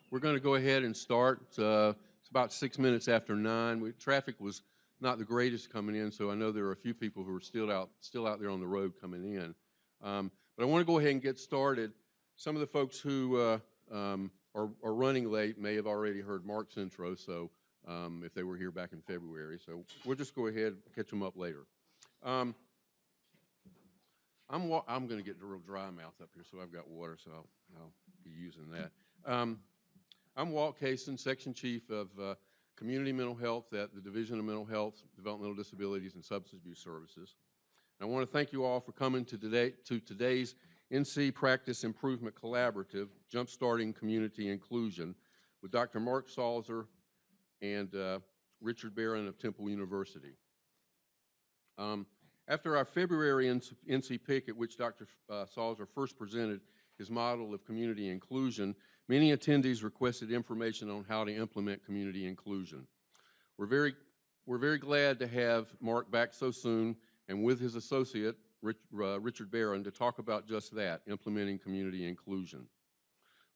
We're going to go ahead and start. It's about 6 minutes after 9. Traffic was not the greatest coming in, so I know there are a few people who are still out there on the road coming in. But I want to go ahead and get started. Some of the folks who are running late may have already heard Mark's intro, so if they were here back in February. So we'll just go ahead and catch them up later. I'm going to get a real dry mouth up here, so I've got water, so I'll be using that. I'm Walt Kaysen, Section Chief of Community Mental Health at the Division of Mental Health, Developmental Disabilities, and Substance Abuse Services. And I want to thank you all for coming to today's NC Practice Improvement Collaborative, Jumpstarting Community Inclusion, with Dr. Mark Salzer and Richard Barron of Temple University. After our February NC PIC, at which Dr. Salzer first presented his model of community inclusion, many attendees requested information on how to implement community inclusion. We're very glad to have Mark back so soon, and with his associate, Richard Barron, to talk about just that, implementing community inclusion.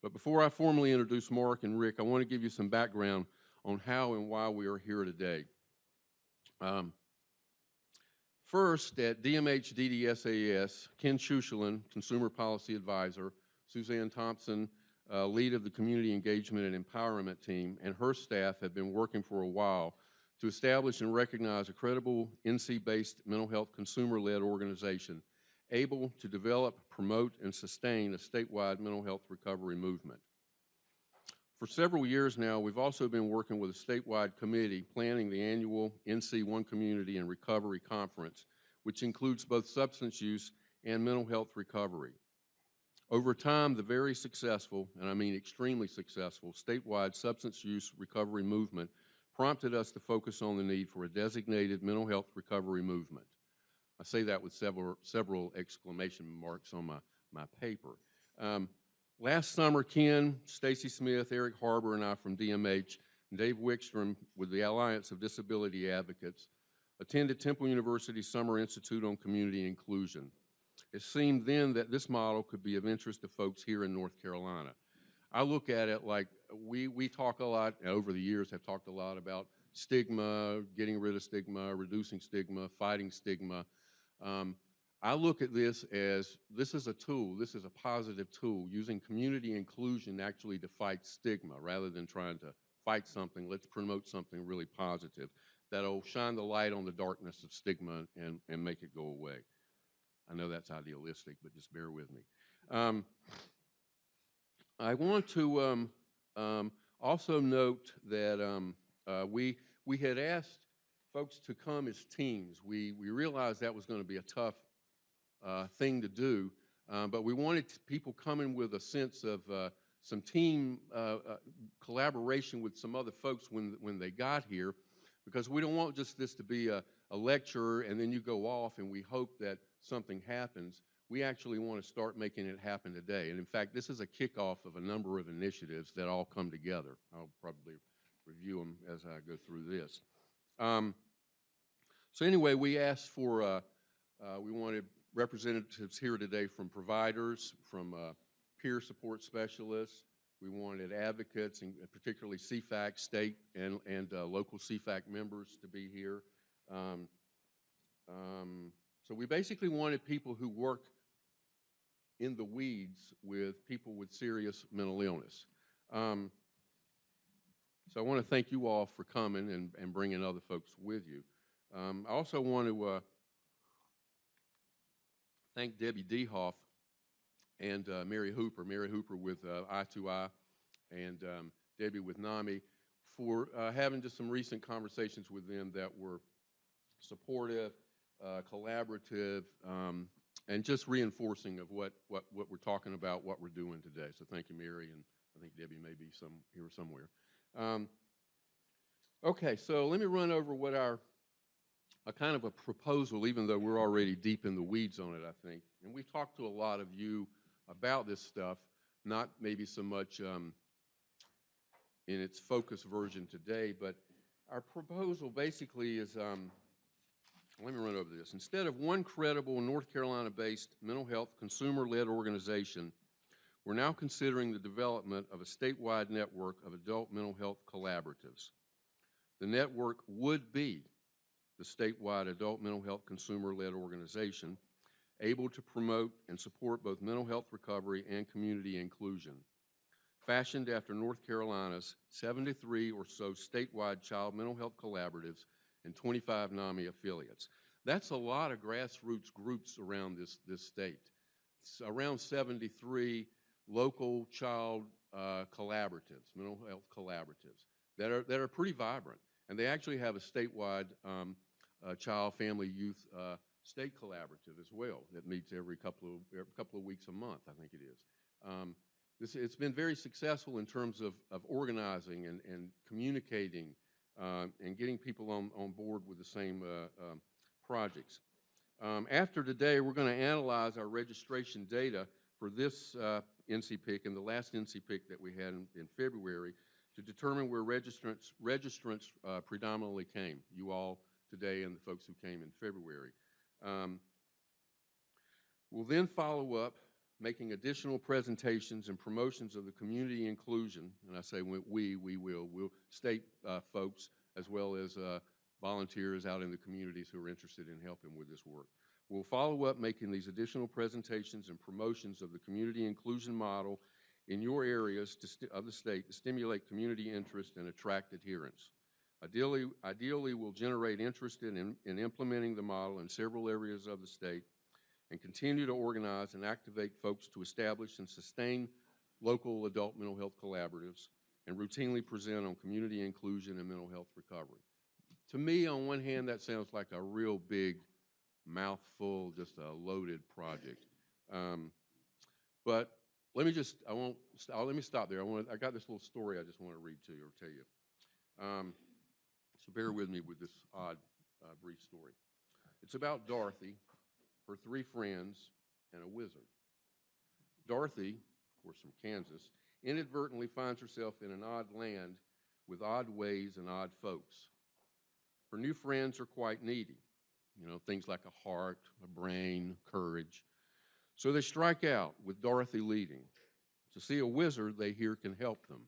But before I formally introduce Mark and Rick, I want to give you some background on how and why we are here today. First, at DMH DDSAS, Ken Shushelin, Consumer Policy Advisor, Suzanne Thompson, lead of the Community Engagement and Empowerment Team, and her staff have been working for a while to establish and recognize a credible NC-based mental health consumer-led organization able to develop, promote, and sustain a statewide mental health recovery movement. For several years now, we've also been working with a statewide committee planning the annual NC One Community and Recovery Conference, which includes both substance use and mental health recovery. Over time, the very successful, and I mean extremely successful, statewide substance use recovery movement prompted us to focus on the need for a designated mental health recovery movement. I say that with several exclamation marks on my paper. Last summer, Ken, Stacy Smith, Eric Harbour, and I from DMH, and Dave Wickstrom with the Alliance of Disability Advocates, attended Temple University's Summer Institute on Community Inclusion. It seemed then that this model could be of interest to folks here in North Carolina. I look at it like we talk a lot, over the years have talked a lot about stigma, getting rid of stigma, reducing stigma, fighting stigma. I look at this as this is a tool, this is a positive tool, using community inclusion actually to fight stigma rather than trying to fight something. Let's promote something really positive that'll shine the light on the darkness of stigma and make it go away. I know that's idealistic, but just bear with me. I want to also note that we had asked folks to come as teams. We realized that was going to be a tough thing to do, but we wanted people coming with a sense of some team collaboration with some other folks when they got here, because we don't want just this to be a lecture and then you go off and we hope that something happens. We actually want to start making it happen today. And in fact, this is a kickoff of a number of initiatives that all come together. I'll probably review them as I go through this. So anyway, we asked for, we wanted representatives here today from providers, from peer support specialists. We wanted advocates, and particularly CFAC state and local CFAC members to be here. So we basically wanted people who work in the weeds with people with serious mental illness. So I want to thank you all for coming and bringing other folks with you. I also want to thank Debbie Dehoff and Mary Hooper with I2I and Debbie with NAMI for having just some recent conversations with them that were supportive, collaborative, and just reinforcing of what we're talking about, what we're doing today. So thank you, Mary, and I think Debbie may be here somewhere. Okay, so let me run over what a kind of a proposal, even though we're already deep in the weeds on it, I think. And we've talked to a lot of you about this stuff, not maybe so much in its focus version today, but our proposal basically is, let me run over this. Instead of one credible North Carolina-based mental health consumer-led organization we're now considering the development of a statewide network of adult mental health collaboratives. The network would be the statewide adult mental health consumer-led organization able to promote and support both mental health recovery and community inclusion. Fashioned after North Carolina's 73 or so statewide child mental health collaboratives and 25 NAMI affiliates. That's a lot of grassroots groups around this state. It's around 73 local child collaboratives, mental health collaboratives, that are pretty vibrant. And they actually have a statewide child, family, youth state collaborative as well that meets every couple of weeks a month, I think it is. It's been very successful in terms of organizing and communicating and getting people on board with the same projects. After today, we're going to analyze our registration data for this NCPIC and the last NCPIC that we had in February to determine where registrants predominantly came, you all today and the folks who came in February. We'll then follow up making additional presentations and promotions of the community inclusion, and I say we'll state folks as well as volunteers out in the communities who are interested in helping with this work. We'll follow up making these additional presentations and promotions of the community inclusion model in your areas of the state to stimulate community interest and attract adherence. Ideally, we'll generate interest in implementing the model in several areas of the state and continue to organize and activate folks to establish and sustain local adult mental health collaboratives and routinely present on community inclusion and mental health recovery. To me, on one hand, that sounds like a real big mouthful, just a loaded project. But let me stop there. I got this little story I just want to read to you or tell you. So bear with me with this odd, brief story. It's about Dorothy, her 3 friends, and a wizard. Dorothy, of course from Kansas, inadvertently finds herself in an odd land with odd ways and odd folks. Her new friends are quite needy, things like a heart, a brain, courage. So they strike out with Dorothy leading to see a wizard they hear can help them.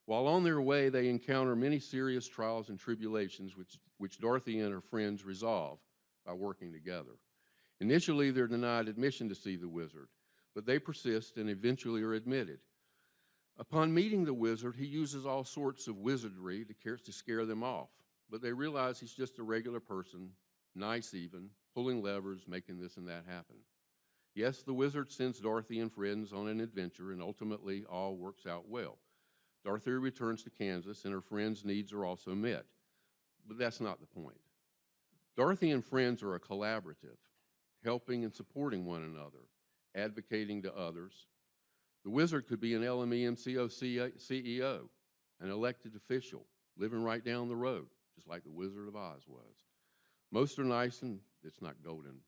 While on their way, they encounter many serious trials and tribulations which Dorothy and her friends resolve by working together. Initially, they're denied admission to see the wizard, but they persist and eventually are admitted. Upon meeting the wizard, he uses all sorts of wizardry to scare them off, but they realize he's just a regular person, nice even, pulling levers, making this and that happen. Yes, the wizard sends Dorothy and friends on an adventure, and ultimately all works out well. Dorothy returns to Kansas, and her friends' needs are also met. But that's not the point. Dorothy and friends are a collaborative, helping and supporting one another, advocating to others. The wizard could be an LME-MCO CEO, an elected official, living right down the road, just like the Wizard of Oz was. Most are nice, and it's not golden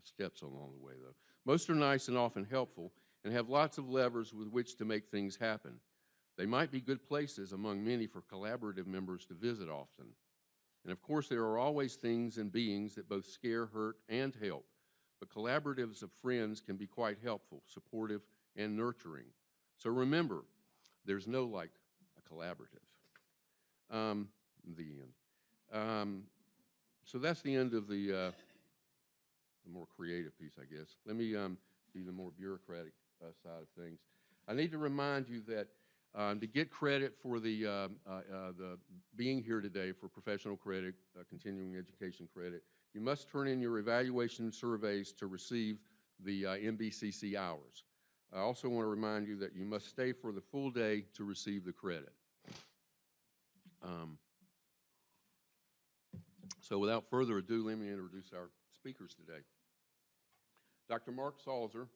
steps along the way, though. Most are nice and often helpful and have lots of levers with which to make things happen. They might be good places among many for collaborative members to visit often. And of course, there are always things and beings that both scare, hurt, and help. But collaboratives of friends can be quite helpful, supportive, and nurturing. So remember, there's no like a collaborative. The end. So that's the end of the more creative piece, I guess. Let me be the more bureaucratic side of things. I need to remind you that to get credit for the being here today for professional credit, continuing education credit, you must turn in your evaluation surveys to receive the MBCC hours. I also want to remind you that you must stay for the full day to receive the credit. So without further ado, let me introduce our speakers today. Dr. Mark Salzer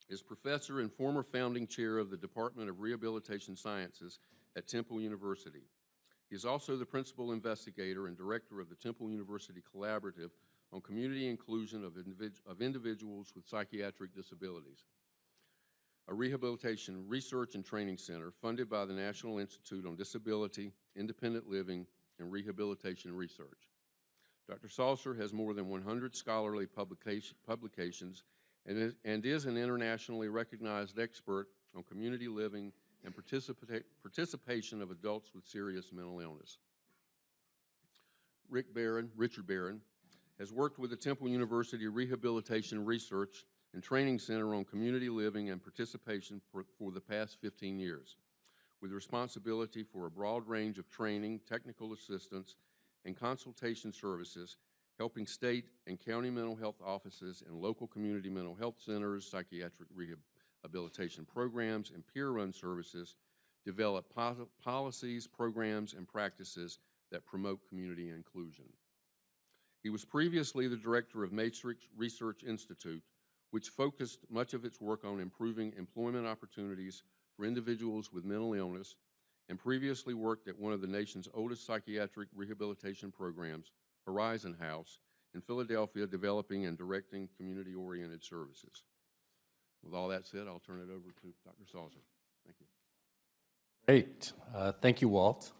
is professor and former founding chair of the Department of Rehabilitation Sciences at Temple University. He is also the principal investigator and director of the Temple University Collaborative on Community Inclusion of Individuals with Psychiatric Disabilities, a rehabilitation research and training center funded by the National Institute on Disability, Independent Living, and Rehabilitation Research. Dr. Salzer has more than 100 scholarly publications and is an internationally recognized expert on community living and participation of adults with serious mental illness. Richard Barron, has worked with the Temple University Rehabilitation Research and Training Center on community living and participation for the past 15 years, with responsibility for a broad range of training, technical assistance, and consultation services, helping state and county mental health offices and local community mental health centers, psychiatric rehabilitation programs, and peer-run services develop policies, programs, and practices that promote community inclusion. He was previously the director of Matrix Research Institute, which focused much of its work on improving employment opportunities for individuals with mental illness, and previously worked at one of the nation's oldest psychiatric rehabilitation programs, Horizon House, in Philadelphia, developing and directing community-oriented services. With all that said, I'll turn it over to Dr. Salzer. Thank you. Great. Thank you, Walt.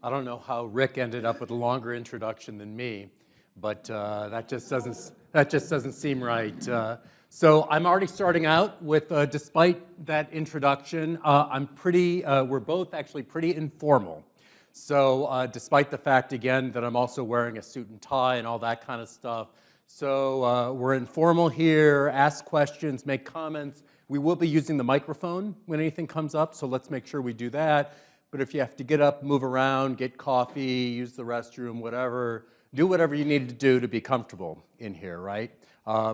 I don't know how Rick ended up with a longer introduction than me, but that just doesn't seem right. So I'm already starting out with, despite that introduction, we're both actually pretty informal. So despite the fact, again, that I'm also wearing a suit and tie and all that kind of stuff. So we're informal here, ask questions, make comments. We will be using the microphone when anything comes up, so let's make sure we do that. But if you have to get up, move around, get coffee, use the restroom, whatever, do whatever you need to do to be comfortable in here, right?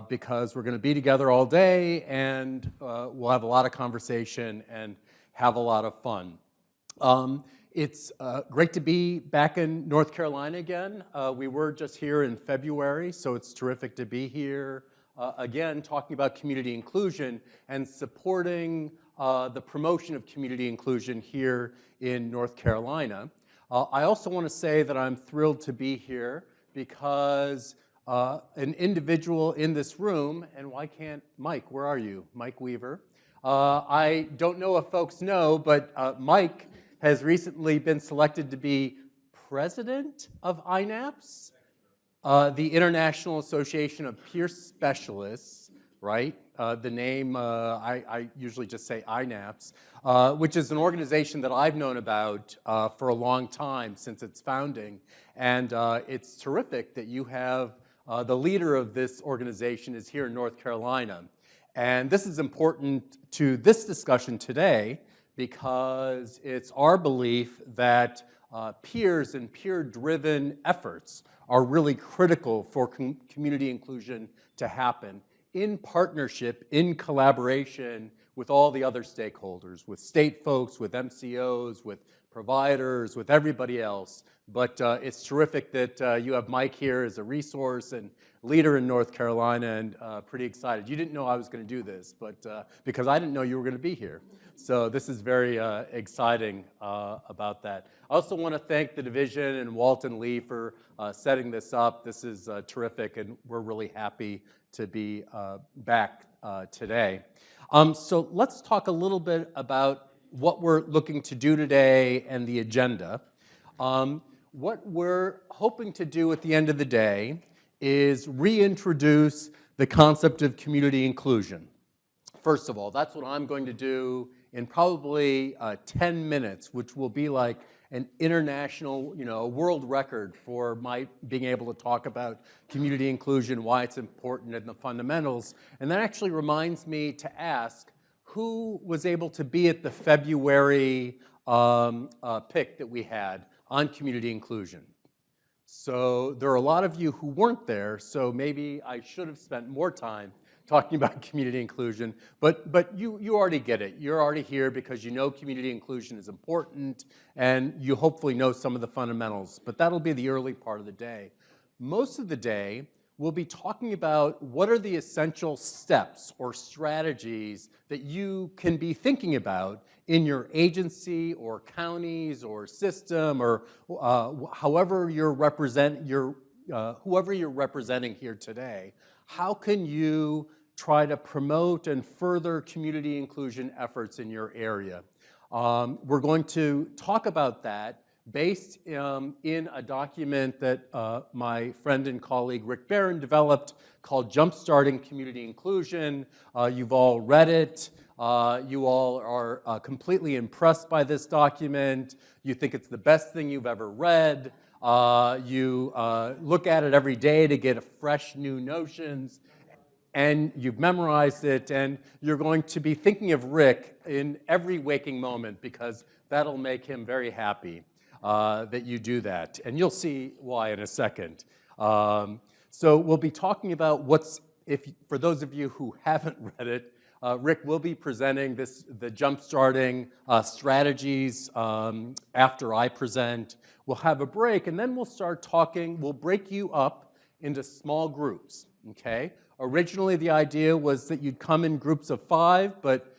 Because we're going to be together all day, and we'll have a lot of conversation and have a lot of fun. It's great to be back in North Carolina again. We were just here in February, so it's terrific to be here again, talking about community inclusion and supporting the promotion of community inclusion here in North Carolina. I also want to say that I'm thrilled to be here because an individual in this room, and why can't Mike, where are you? Mike Weaver. I don't know if folks know, but Mike has recently been selected to be president of INAPS, the International Association of Peer Specialists, right? The name, I usually just say INAPS, which is an organization that I've known about for a long time, since its founding. And it's terrific that you have the leader of this organization is here in North Carolina. And this is important to this discussion today because it's our belief that peers and peer-driven efforts are really critical for community inclusion to happen in partnership, in collaboration with all the other stakeholders, with state folks, with MCOs, with providers, with everybody else. But it's terrific that you have Mike here as a resource and leader in North Carolina, and pretty excited. You didn't know I was going to do this, but because I didn't know you were going to be here. So this is very exciting about that. I also want to thank the division and Walt and Lee for setting this up. This is terrific, and we're really happy to be back today. So let's talk a little bit about what we're looking to do today and the agenda. What we're hoping to do at the end of the day is reintroduce the concept of community inclusion. First of all, that's what I'm going to do in probably 10 minutes, which will be like an international, world record for my being able to talk about community inclusion, why it's important, and the fundamentals. And that actually reminds me to ask, who was able to be at the February PIC that we had on community inclusion? So there are a lot of you who weren't there, so maybe I should have spent more time talking about community inclusion, but you already get it. You're already here because you know community inclusion is important, and you hopefully know some of the fundamentals, but that'll be the early part of the day. Most of the day, we'll be talking about what are the essential steps or strategies that you can be thinking about in your agency or counties or system or whoever you're representing here today. How can you try to promote and further community inclusion efforts in your area? We're going to talk about that based in a document that my friend and colleague Rick Barron developed called Jumpstarting Community Inclusion. You've all read it. You all are completely impressed by this document. You think it's the best thing you've ever read. You look at it every day to get fresh new notions, and you've memorized it, and you're going to be thinking of Rick in every waking moment because that'll make him very happy that you do that. And you'll see why in a second. So we'll be talking about for those of you who haven't read it, Rick will be presenting the jumpstarting strategies after I present. We'll have a break, and then we'll start talking. We'll break you up into small groups, okay? Originally, the idea was that you'd come in groups of 5, but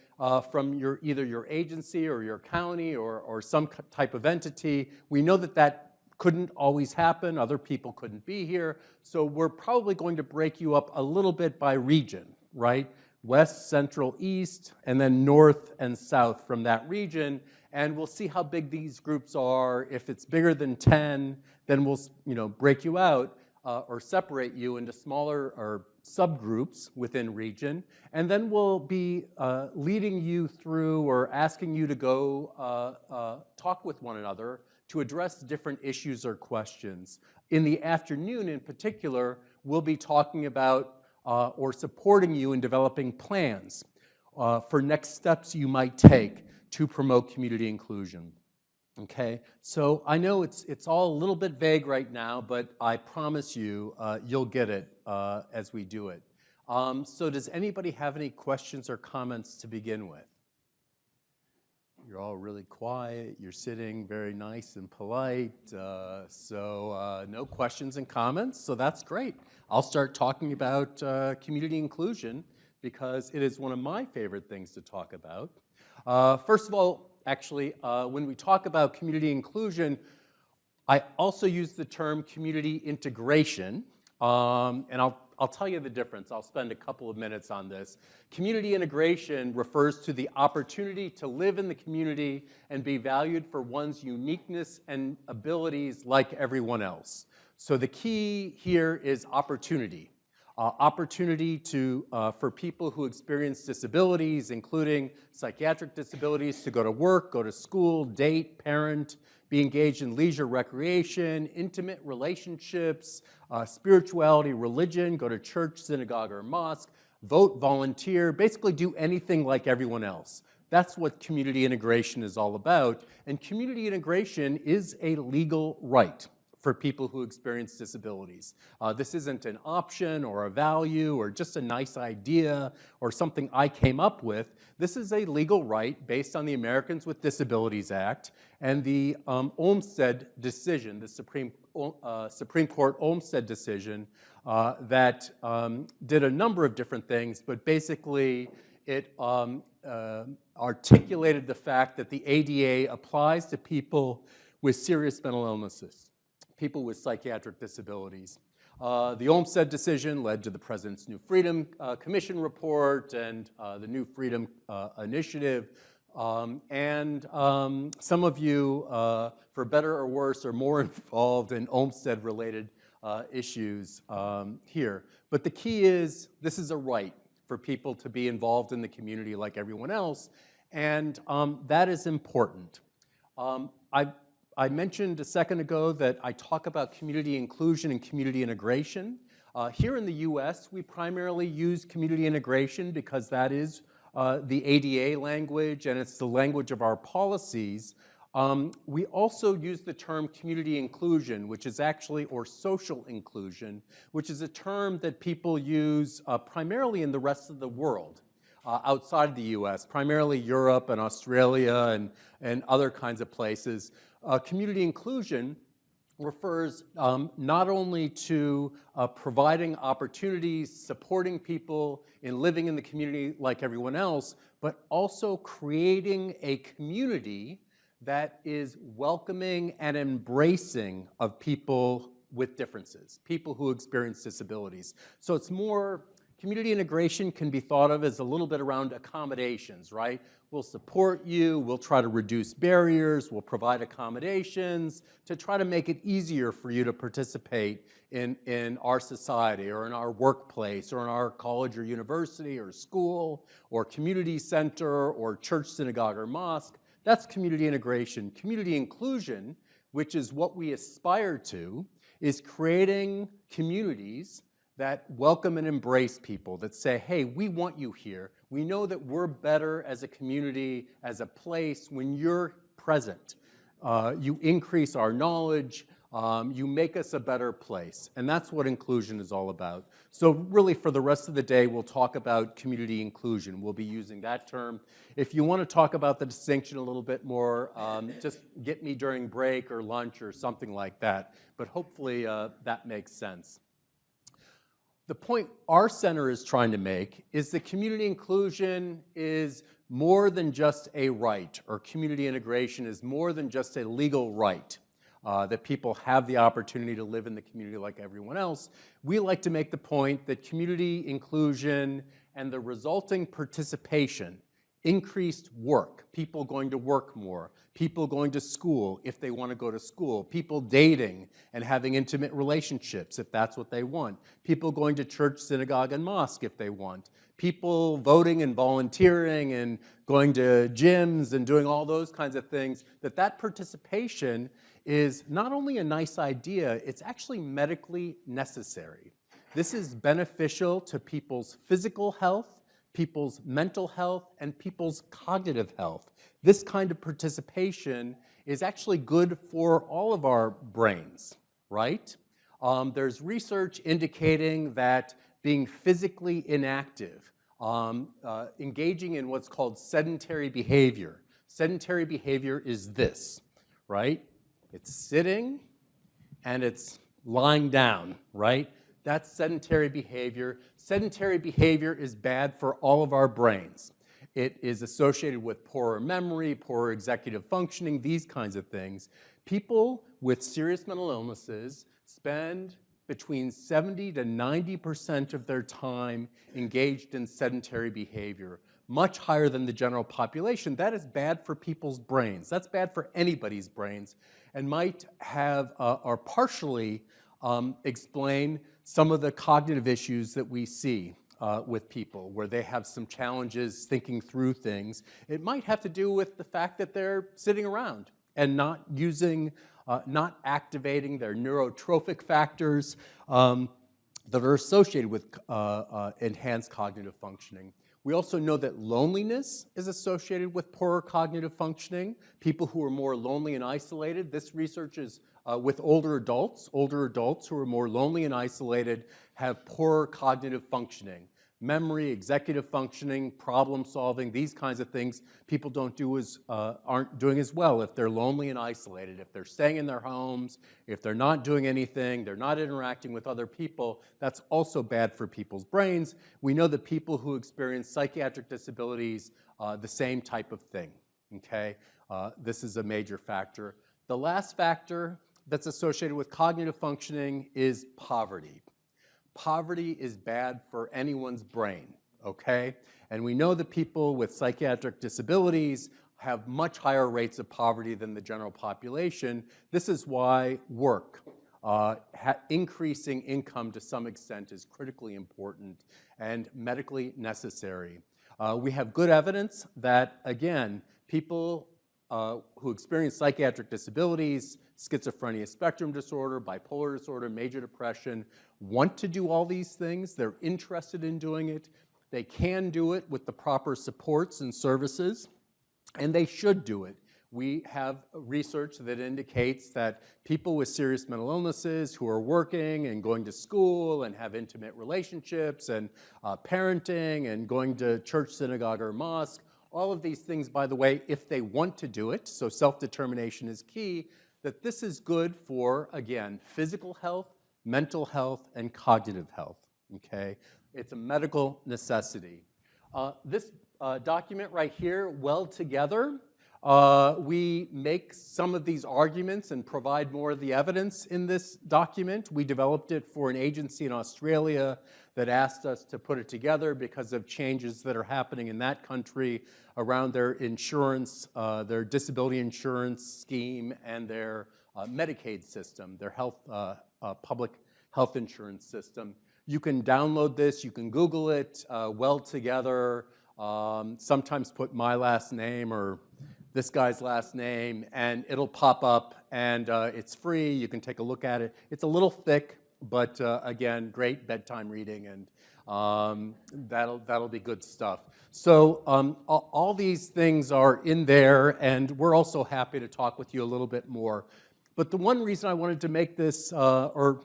from either your agency or your county or some type of entity, we know that couldn't always happen. Other people couldn't be here. So we're probably going to break you up a little bit by region, right? West, central, east, and then north and south from that region. And we'll see how big these groups are. If it's bigger than 10, then we'll break you out or separate you into smaller or subgroups within region. And then we'll be leading you through or asking you to go talk with one another to address different issues or questions. In the afternoon in particular, we'll be talking about or supporting you in developing plans for next steps you might take to promote community inclusion. Okay, so I know it's all a little bit vague right now, but I promise you you'll get it as we do it. So does anybody have any questions or comments to begin with? You're all really quiet. You're sitting very nice and polite. So no questions and comments, so that's great. I'll start talking about community inclusion because it is one of my favorite things to talk about. First of all, actually, when we talk about community inclusion, I also use the term community integration, and I'll tell you the difference. I'll spend a couple of minutes on this. Community integration refers to the opportunity to live in the community and be valued for one's uniqueness and abilities like everyone else. So the key here is opportunity. Opportunity for people who experience disabilities, including psychiatric disabilities, to go to work, go to school, date, parent, be engaged in leisure, recreation, intimate relationships, spirituality, religion, go to church, synagogue, or mosque, vote, volunteer, basically do anything like everyone else. That's what community integration is all about. And community integration is a legal right for people who experience disabilities. This isn't an option or a value or just a nice idea or something I came up with. This is a legal right based on the Americans with Disabilities Act and the Olmstead decision, the Supreme Court Olmstead decision that did a number of different things, but basically it articulated the fact that the ADA applies to people with serious mental illnesses, people with psychiatric disabilities. The Olmstead decision led to the President's New Freedom Commission report and the New Freedom Initiative. And some of you, for better or worse, are more involved in Olmstead-related issues here. But the key is this is a right for people to be involved in the community like everyone else, and that is important. I mentioned a second ago that I talk about community inclusion and community integration. Here in the US, we primarily use community integration because that is the ADA language and it's the language of our policies. We also use the term community inclusion, which is actually, or social inclusion, which is a term that people use primarily in the rest of the world. Outside of the US, primarily Europe and Australia and other kinds of places. Community inclusion refers not only to providing opportunities, supporting people in living in the community like everyone else, but also creating a community that is welcoming and embracing of people with differences, people who experience disabilities. So it's more Community integration can be thought of as a little bit around accommodations, right? We'll support you, we'll try to reduce barriers, we'll provide accommodations to try to make it easier for you to participate in our society or in our workplace or in our college or university or school or community center or church, synagogue, or mosque. That's community integration. Community inclusion, which is what we aspire to, is creating communities that welcome and embrace people, that say, hey, we want you here. We know that we're better as a community, as a place, when you're present. You increase our knowledge, you make us a better place. And that's what inclusion is all about. So really, for the rest of the day, we'll talk about community inclusion. We'll be using that term. If you want to talk about the distinction a little bit more, just get me during break or lunch or something like that. But hopefully that makes sense. The point our center is trying to make is that community inclusion is more than just a right, or community integration is more than just a legal right, that people have the opportunity to live in the community like everyone else. We like to make the point that community inclusion and the resulting participation, increased work, people going to work more, people going to school if they want to go to school, people dating and having intimate relationships if that's what they want, people going to church, synagogue, and mosque if they want, people voting and volunteering and going to gyms and doing all those kinds of things, that participation is not only a nice idea, it's actually medically necessary. This is beneficial to people's physical health, people's mental health, and people's cognitive health. This kind of participation is actually good for all of our brains, right? There's research indicating that being physically inactive, engaging in what's called sedentary behavior. Sedentary behavior is this, right? It's sitting and it's lying down, right? That's sedentary behavior. Sedentary behavior is bad for all of our brains. It is associated with poorer memory, poorer executive functioning, these kinds of things. People with serious mental illnesses spend between 70 to 90% of their time engaged in sedentary behavior, much higher than the general population. That is bad for people's brains. That's bad for anybody's brains, and might have or partially explain some of the cognitive issues that we see with people, where they have some challenges thinking through things. It might have to do with the fact that they're sitting around and not using, not activating their neurotrophic factors that are associated with enhanced cognitive functioning. We also know that loneliness is associated with poorer cognitive functioning. People who are more lonely and isolated, this research is with older adults who are more lonely and isolated have poorer cognitive functioning. Memory, executive functioning, problem solving, these kinds of things people aren't doing as well if they're lonely and isolated. If they're staying in their homes, if they're not doing anything, they're not interacting with other people, that's also bad for people's brains. We know that people who experience psychiatric disabilities, the same type of thing, okay? This is a major factor. The last factor that's associated with cognitive functioning is poverty. Poverty is bad for anyone's brain, okay? And we know that people with psychiatric disabilities have much higher rates of poverty than the general population. This is why work, increasing income to some extent, is critically important and medically necessary. We have good evidence that, again, people who experience psychiatric disabilities, schizophrenia spectrum disorder, bipolar disorder, major depression, want to do all these things. They're interested in doing it. They can do it with the proper supports and services, and they should do it. We have research that indicates that people with serious mental illnesses who are working and going to school and have intimate relationships and parenting and going to church, synagogue, or mosque, all of these things, by the way, if they want to do it, so self-determination is key, that this is good for, again, physical health, mental health, and cognitive health, okay? It's a medical necessity. This document right here, Well Together, We make some of these arguments and provide more of the evidence in this document. We developed it for an agency in Australia that asked us to put it together because of changes that are happening in that country around their insurance, their disability insurance scheme, and their Medicaid system, their public health insurance system. You can download this, you can Google it, Well Together, sometimes put my last name or this guy's last name, and it'll pop up, and it's free. You can take a look at it. It's a little thick, but again, great bedtime reading, and that'll be good stuff. So all these things are in there, and we're also happy to talk with you a little bit more. But the one reason I wanted to make this or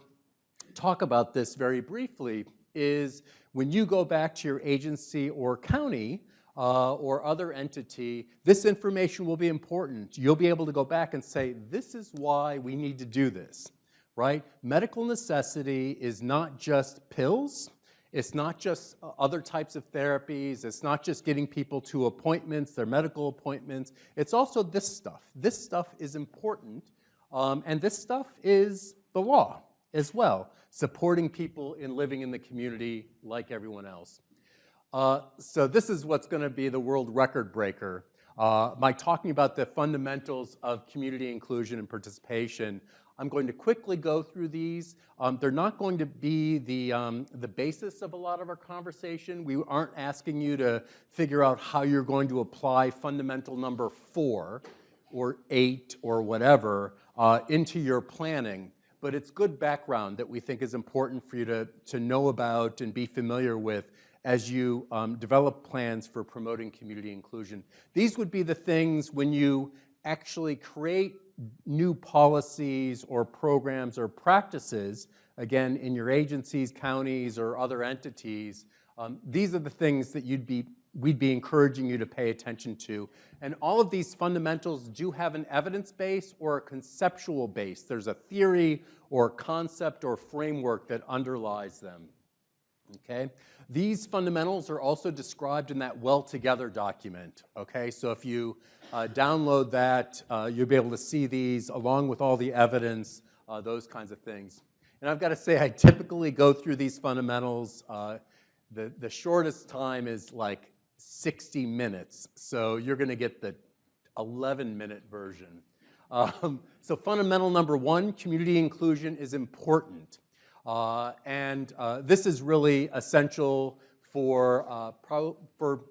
talk about this very briefly is when you go back to your agency or county, or other entity, this information will be important. You'll be able to go back and say, this is why we need to do this, right? Medical necessity is not just pills. It's not just other types of therapies. It's not just getting people to appointments, their medical appointments. It's also this stuff. This stuff is important, and this stuff is the law as well, supporting people in living in the community like everyone else. So this is what's going to be the world record breaker. By talking about the fundamentals of community inclusion and participation, I'm going to quickly go through these. They're not going to be the basis of a lot of our conversation. We aren't asking you to figure out how you're going to apply fundamental number 4 or 8 or whatever into your planning. But it's good background that we think is important for you to know about and be familiar with as you develop plans for promoting community inclusion. These would be the things when you actually create new policies or programs or practices, again, in your agencies, counties, or other entities. These are the things that we'd be encouraging you to pay attention to. And all of these fundamentals do have an evidence base or a conceptual base. There's a theory or concept or framework that underlies them. Okay? These fundamentals are also described in that Well Together document. Okay? So if you download that, you'll be able to see these along with all the evidence, those kinds of things. And I've got to say, I typically go through these fundamentals. The shortest time is like 60 minutes. So you're going to get the 11-minute version. So fundamental number 1, community inclusion is important. This is really essential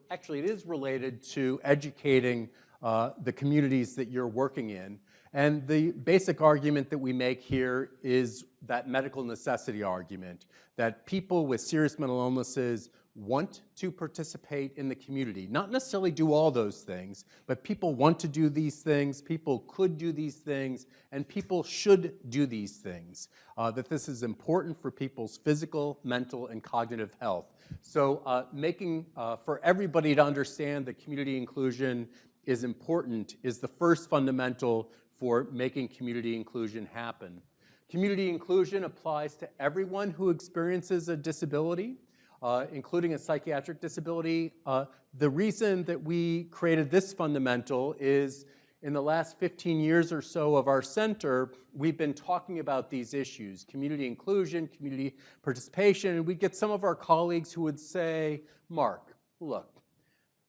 actually it is related to educating the communities that you're working in. And the basic argument that we make here is that medical necessity argument, that people with serious mental illnesses want to participate in the community. Not necessarily do all those things, but people want to do these things, people could do these things, and people should do these things. That this is important for people's physical, mental, and cognitive health. So making, for everybody to understand that community inclusion is important is the first fundamental for making community inclusion happen. Community inclusion applies to everyone who experiences a disability, including a psychiatric disability. The reason that we created this fundamental is in the last 15 years or so of our center, we've been talking about these issues, community inclusion, community participation, and we'd get some of our colleagues who would say, Mark, look,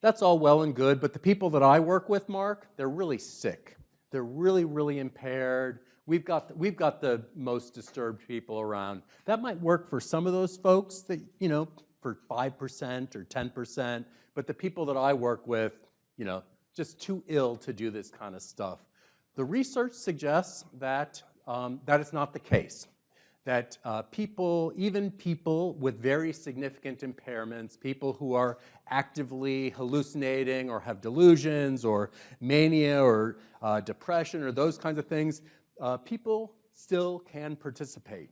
that's all well and good, but the people that I work with, Mark, they're really sick. They're really, really impaired. We've got the most disturbed people around. That might work for some of those folks that, you know, for 5% or 10%, but the people that I work with, you know, just too ill to do this kind of stuff. The research suggests that that is not the case. That people, even people with very significant impairments, people who are actively hallucinating or have delusions or mania or depression or those kinds of things, people still can participate.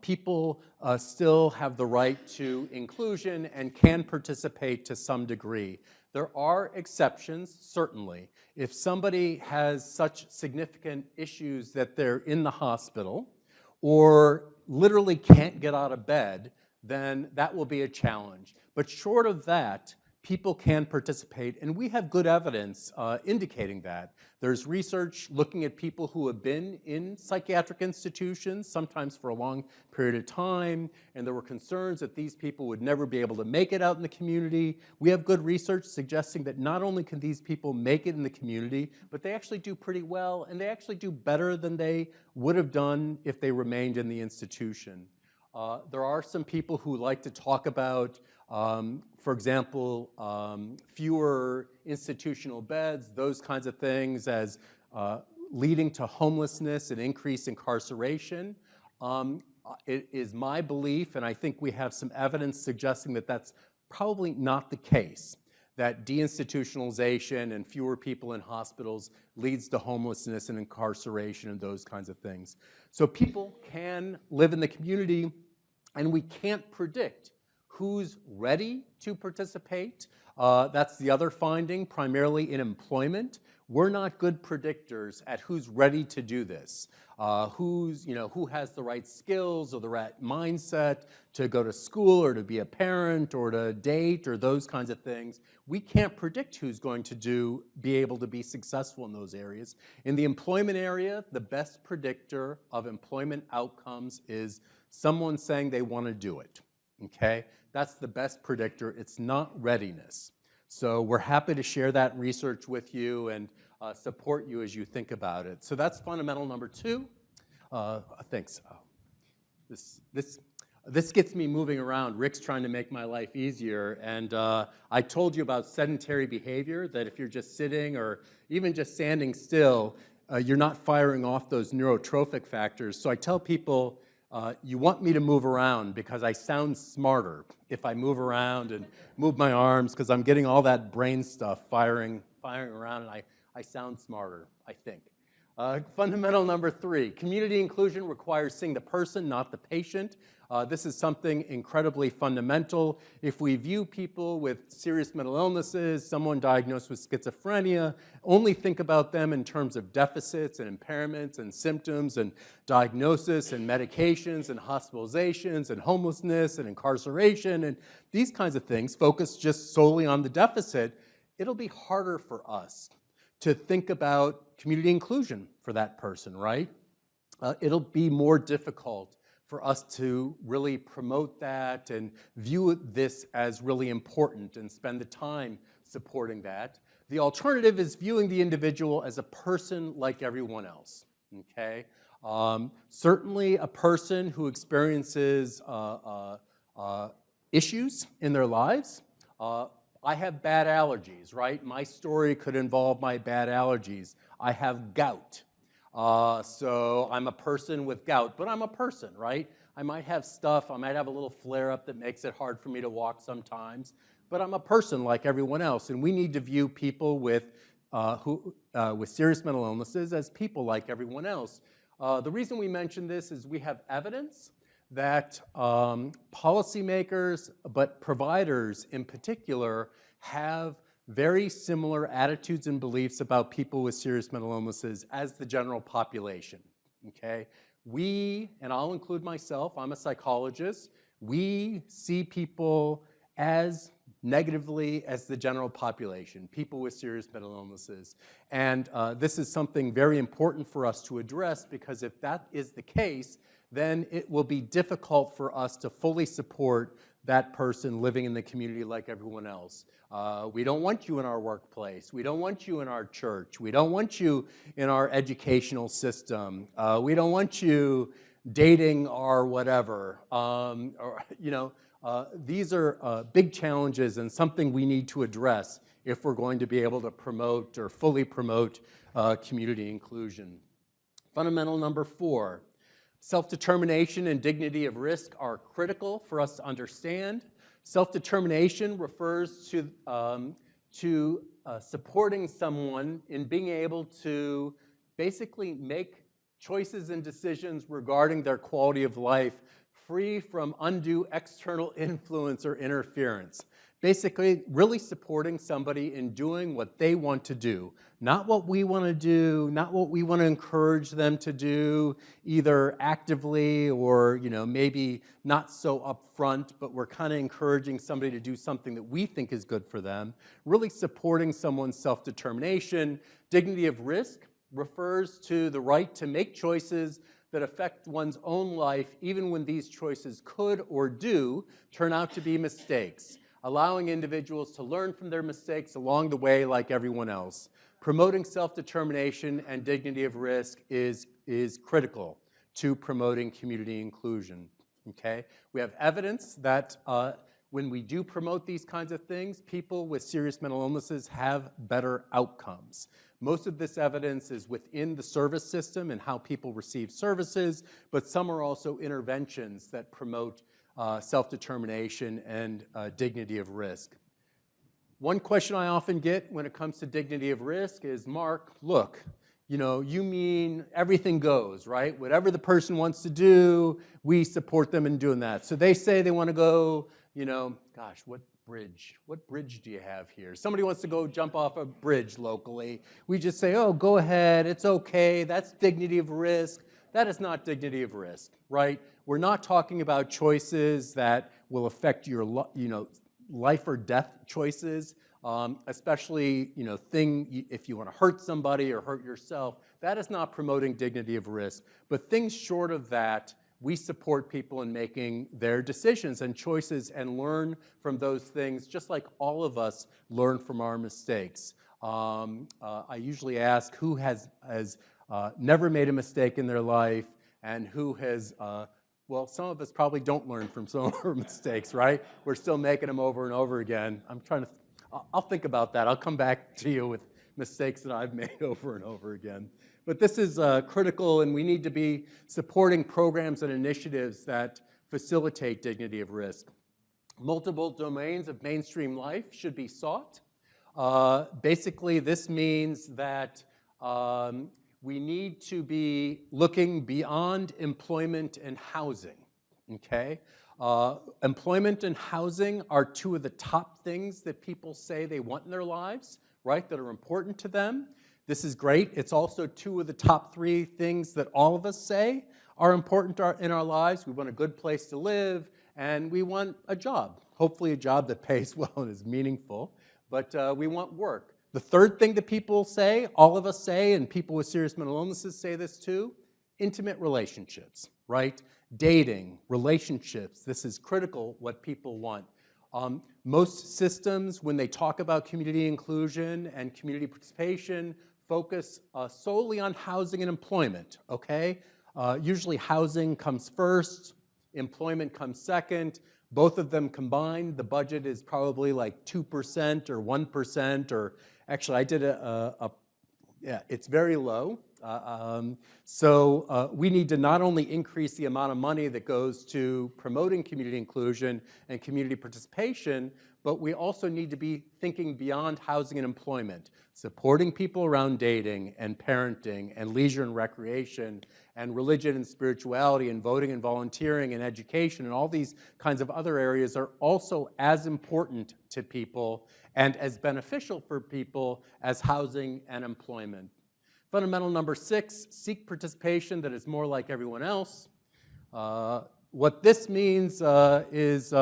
People still have the right to inclusion and can participate to some degree. There are exceptions, certainly. If somebody has such significant issues that they're in the hospital or literally can't get out of bed, then that will be a challenge. But short of that, people can participate, and we have good evidence indicating that. There's research looking at people who have been in psychiatric institutions, sometimes for a long period of time, and there were concerns that these people would never be able to make it out in the community. We have good research suggesting that not only can these people make it in the community, but they actually do pretty well, and they actually do better than they would have done if they remained in the institution. There are some people who like to talk about, for example, fewer institutional beds, those kinds of things as leading to homelessness and increased incarceration. It is my belief, and I think we have some evidence suggesting that that's probably not the case, that deinstitutionalization and fewer people in hospitals leads to homelessness and incarceration and those kinds of things. So people can live in the community, and we can't predict who's ready to participate. That's the other finding, primarily in employment. We're not good predictors at who's ready to do this, who has the right skills or the right mindset to go to school or to be a parent or to date or those kinds of things. We can't predict who's going to be able to be successful in those areas. In the employment area, the best predictor of employment outcomes is someone saying they want to do it, okay? That's the best predictor. It's not readiness. So we're happy to share that research with you and support you as you think about it. So that's fundamental number 2. Thanks. This gets me moving around. Rick's trying to make my life easier. And I told you about sedentary behavior, that if you're just sitting or even just standing still, you're not firing off those neurotrophic factors. So I tell people, you want me to move around because I sound smarter if I move around and move my arms, because I'm getting all that brain stuff firing around, and I sound smarter, I think. Fundamental number 3, community inclusion requires seeing the person, not the patient. This is something incredibly fundamental. If we view people with serious mental illnesses, someone diagnosed with schizophrenia, only think about them in terms of deficits and impairments and symptoms and diagnosis and medications and hospitalizations and homelessness and incarceration and these kinds of things, focus just solely on the deficit, it'll be harder for us to think about community inclusion for that person, right? It'll be more difficult for us to really promote that and view this as really important and spend the time supporting that. The alternative is viewing the individual as a person like everyone else, okay? Certainly a person who experiences issues in their lives. I have bad allergies, right? My story could involve my bad allergies. I have gout. So I'm a person with gout, but I'm a person, right? I might have stuff, I might have a little flare-up that makes it hard for me to walk sometimes, but I'm a person like everyone else, and we need to view people with serious mental illnesses as people like everyone else. The reason we mention this is we have evidence that policymakers, but providers in particular, have very similar attitudes and beliefs about people with serious mental illnesses as the general population, okay? We, and I'll include myself, I'm a psychologist, we see people as negatively as the general population, people with serious mental illnesses. And this is something very important for us to address, because if that is the case, then it will be difficult for us to fully support that person living in the community like everyone else. We don't want you in our workplace. We don't want you in our church. We don't want you in our educational system. We don't want you dating our whatever. These are big challenges and something we need to address if we're going to be able to promote or fully promote community inclusion. Fundamental number 4. Self-determination and dignity of risk are critical for us to understand. Self-determination refers to supporting someone in being able to basically make choices and decisions regarding their quality of life free from undue external influence or interference. Basically, really supporting somebody in doing what they want to do, not what we want to do, not what we want to encourage them to do, either actively or maybe not so upfront, but we're kind of encouraging somebody to do something that we think is good for them. Really supporting someone's self-determination. Dignity of risk refers to the right to make choices that affect one's own life, even when these choices could or do turn out to be mistakes. Allowing individuals to learn from their mistakes along the way like everyone else. Promoting self-determination and dignity of risk is critical to promoting community inclusion, okay? We have evidence that when we do promote these kinds of things, people with serious mental illnesses have better outcomes. Most of this evidence is within the service system and how people receive services, but some are also interventions that promote self-determination and dignity of risk. One question I often get when it comes to dignity of risk is, Mark, look, you mean everything goes, right? Whatever the person wants to do, we support them in doing that. So they say they want to go, gosh, what bridge do you have here? Somebody wants to go jump off a bridge locally. We just say, oh, go ahead, it's okay, that's dignity of risk. That is not dignity of risk, right? We're not talking about choices that will affect your life or death choices, especially if you want to hurt somebody or hurt yourself. That is not promoting dignity of risk. But things short of that, we support people in making their decisions and choices and learn from those things, just like all of us learn from our mistakes. I usually ask who has never made a mistake in their life and who has, well, some of us probably don't learn from some of our mistakes, right? We're still making them over and over again. I'll think about that. I'll come back to you with mistakes that I've made over and over again. But this is critical, and we need to be supporting programs and initiatives that facilitate dignity of risk. Multiple domains of mainstream life should be sought. Basically, this means that we need to be looking beyond employment and housing, okay? Employment and housing are two of the top things that people say they want in their lives, right, that are important to them. This is great. It's also two of the top three things that all of us say are important in our lives. We want a good place to live, and we want a job, hopefully a job that pays well and is meaningful, but we want work. The third thing that people say, all of us say, and people with serious mental illnesses say this too, intimate relationships, right? Dating, relationships, this is critical, what people want. Most systems, when they talk about community inclusion and community participation, focus solely on housing and employment, okay? Usually housing comes first, employment comes second. Both of them combined, the budget is probably like 2% or 1%, or actually I did yeah, it's very low. So we need to not only increase the amount of money that goes to promoting community inclusion and community participation, but we also need to be thinking beyond housing and employment, supporting people around dating and parenting and leisure and recreation and religion and spirituality and voting and volunteering and education and all these kinds of other areas are also as important to people and as beneficial for people as housing and employment. Fundamental number 6, seek participation that is more like everyone else. What this means is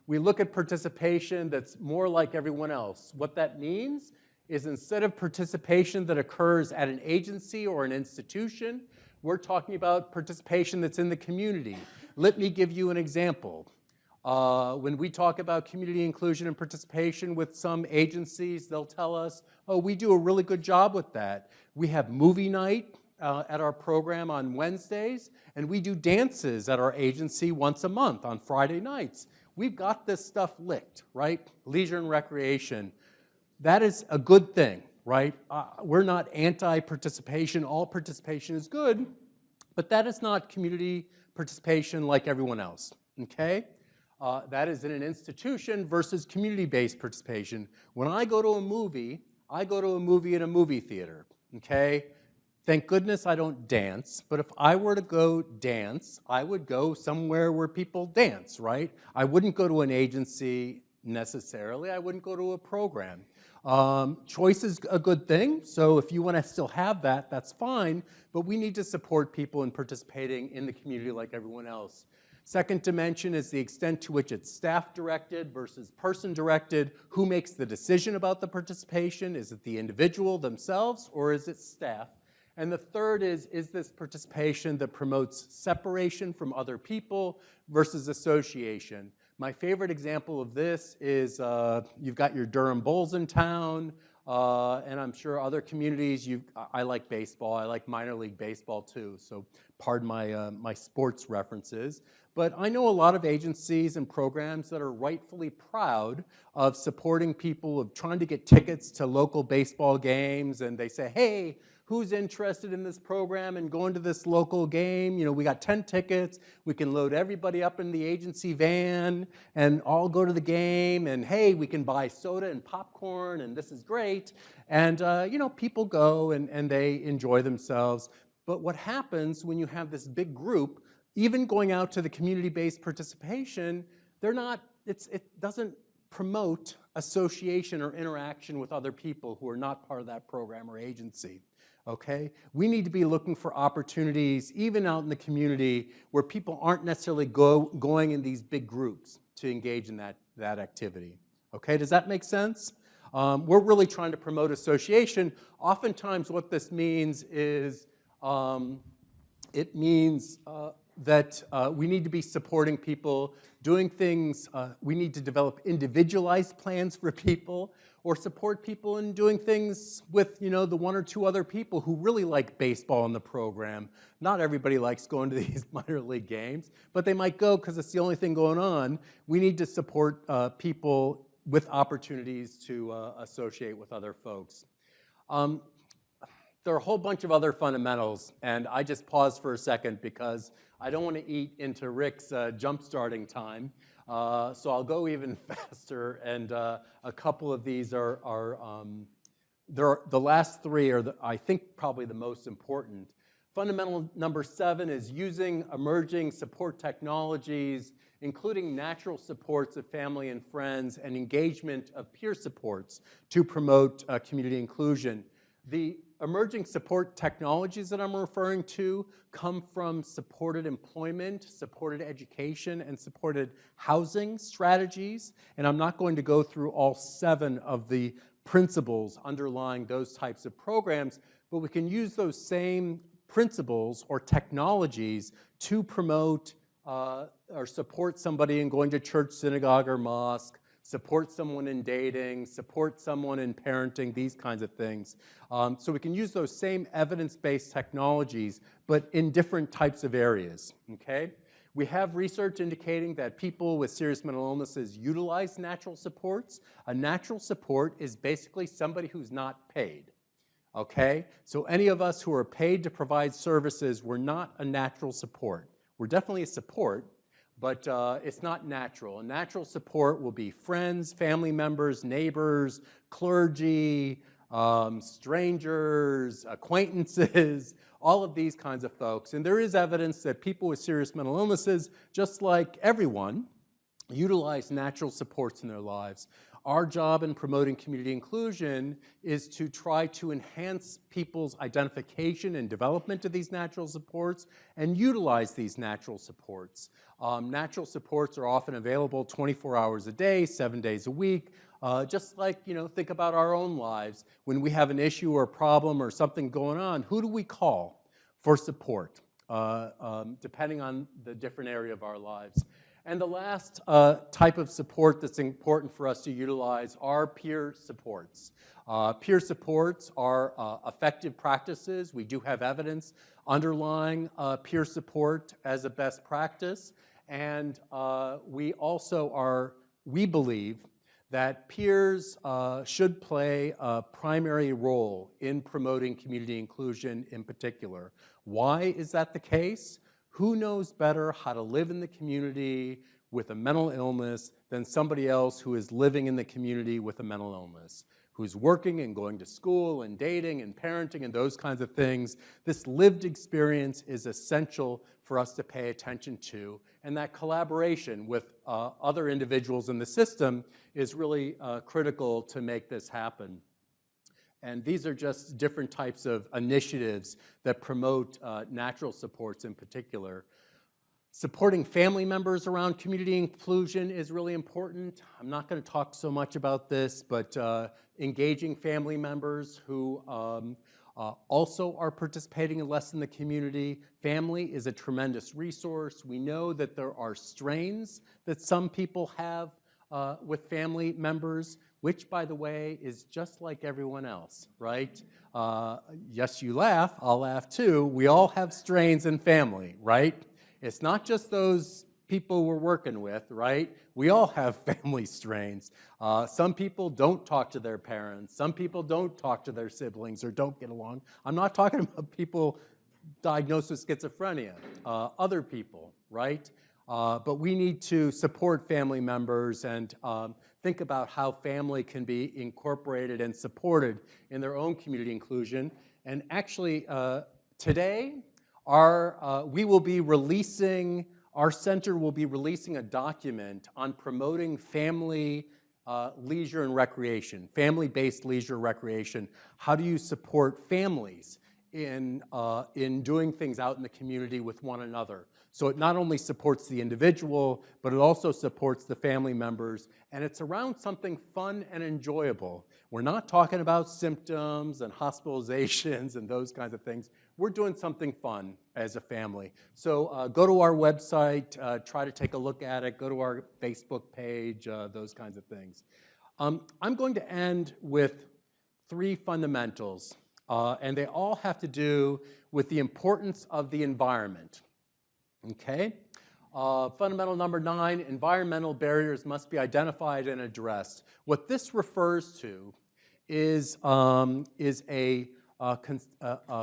we look at participation that's more like everyone else. What that means is instead of participation that occurs at an agency or an institution, we're talking about participation that's in the community. Let me give you an example. When we talk about community inclusion and participation with some agencies, they'll tell us, oh, we do a really good job with that. We have movie night at our program on Wednesdays, and we do dances at our agency once a month on Friday nights. We've got this stuff licked, right? Leisure and recreation. That is a good thing, right? We're not anti-participation. All participation is good, but that is not community participation like everyone else, okay? That is in an institution versus community-based participation. When I go to a movie in a movie theater, okay? Thank goodness I don't dance, but if I were to go dance, I would go somewhere where people dance, right? I wouldn't go to an agency necessarily. I wouldn't go to a program. Choice is a good thing, so if you want to still have that, that's fine, but we need to support people in participating in the community like everyone else. Second dimension is the extent to which it's staff-directed versus person-directed. Who makes the decision about the participation? Is it the individual themselves, or is it staff? And the third is this participation that promotes separation from other people versus association? My favorite example of this is you've got your Durham Bulls in town, and I'm sure other communities. I like baseball. I like minor league baseball too, so pardon my sports references. But I know a lot of agencies and programs that are rightfully proud of supporting people, of trying to get tickets to local baseball games, and they say, hey, who's interested in this program and going to this local game? You know, we got 10 tickets. We can load everybody up in the agency van and all go to the game. And hey, we can buy soda and popcorn, and this is great. And you know, people go and they enjoy themselves. But what happens when you have this big group, even going out to the community-based participation, it doesn't promote association or interaction with other people who are not part of that program or agency. Okay? We need to be looking for opportunities, even out in the community, where people aren't necessarily going in these big groups to engage in that activity. Okay, does that make sense? We're really trying to promote association. Oftentimes what this means is, it means that we need to be supporting people, doing things, we need to develop individualized plans for people, or support people in doing things with, you know, the one or two other people who really like baseball in the program. Not everybody likes going to these minor league games, but they might go because it's the only thing going on. We need to support people with opportunities to associate with other folks. There are a whole bunch of other fundamentals, and I just paused for a second because I don't want to eat into Rick's jump-starting time. So I'll go even faster, and a couple of these are the last three are, I think, probably the most important. Fundamental number 7 is using emerging support technologies, including natural supports of family and friends and engagement of peer supports to promote community inclusion. The emerging support technologies that I'm referring to come from supported employment, supported education, and supported housing strategies. And I'm not going to go through all 7 of the principles underlying those types of programs, but we can use those same principles or technologies to promote or support somebody in going to church, synagogue, or mosque, support someone in dating, support someone in parenting, these kinds of things. So we can use those same evidence-based technologies, but in different types of areas, okay? We have research indicating that people with serious mental illnesses utilize natural supports. A natural support is basically somebody who's not paid, okay? So any of us who are paid to provide services, we're not a natural support. We're definitely a support, but it's not natural. A natural support will be friends, family members, neighbors, clergy, strangers, acquaintances, all of these kinds of folks. And there is evidence that people with serious mental illnesses, just like everyone, utilize natural supports in their lives. Our job in promoting community inclusion is to try to enhance people's identification and development of these natural supports and utilize these natural supports. Natural supports are often available 24 hours a day, 7 days a week. Just like, you know, think about our own lives. When we have an issue or a problem or something going on, who do we call for support, depending on the different area of our lives? And the last type of support that's important for us to utilize are peer supports. Peer supports are effective practices. We do have evidence underlying peer support as a best practice. And we believe that peers should play a primary role in promoting community inclusion in particular. Why is that the case? Who knows better how to live in the community with a mental illness than somebody else who is living in the community with a mental illness, who's working and going to school and dating and parenting and those kinds of things? This lived experience is essential for us to pay attention to. And that collaboration with other individuals in the system is really critical to make this happen. And these are just different types of initiatives that promote natural supports in particular. Supporting family members around community inclusion is really important. I'm not going to talk so much about this, but engaging family members who also are participating less in the community. Family is a tremendous resource. We know that there are strains that some people have with family members, which, by the way, is just like everyone else, right? Yes, you laugh. I'll laugh too. We all have strains in family, right? It's not just those people we're working with, right? We all have family strains. Some people don't talk to their parents. Some people don't talk to their siblings or don't get along. I'm not talking about people diagnosed with schizophrenia, other people, right? But we need to support family members and think about how family can be incorporated and supported in their own community inclusion. And actually, today, we will be releasing, our center will be releasing a document on promoting family leisure and recreation, family-based leisure recreation. How do you support families in doing things out in the community with one another? So it not only supports the individual, but it also supports the family members, and it's around something fun and enjoyable. We're not talking about symptoms and hospitalizations and those kinds of things. We're doing something fun as a family. So go to our website, try to take a look at it, go to our Facebook page, those kinds of things. I'm going to end with 3 fundamentals, and they all have to do with the importance of the environment. Okay? Fundamental number 9, environmental barriers must be identified and addressed. What this refers to is a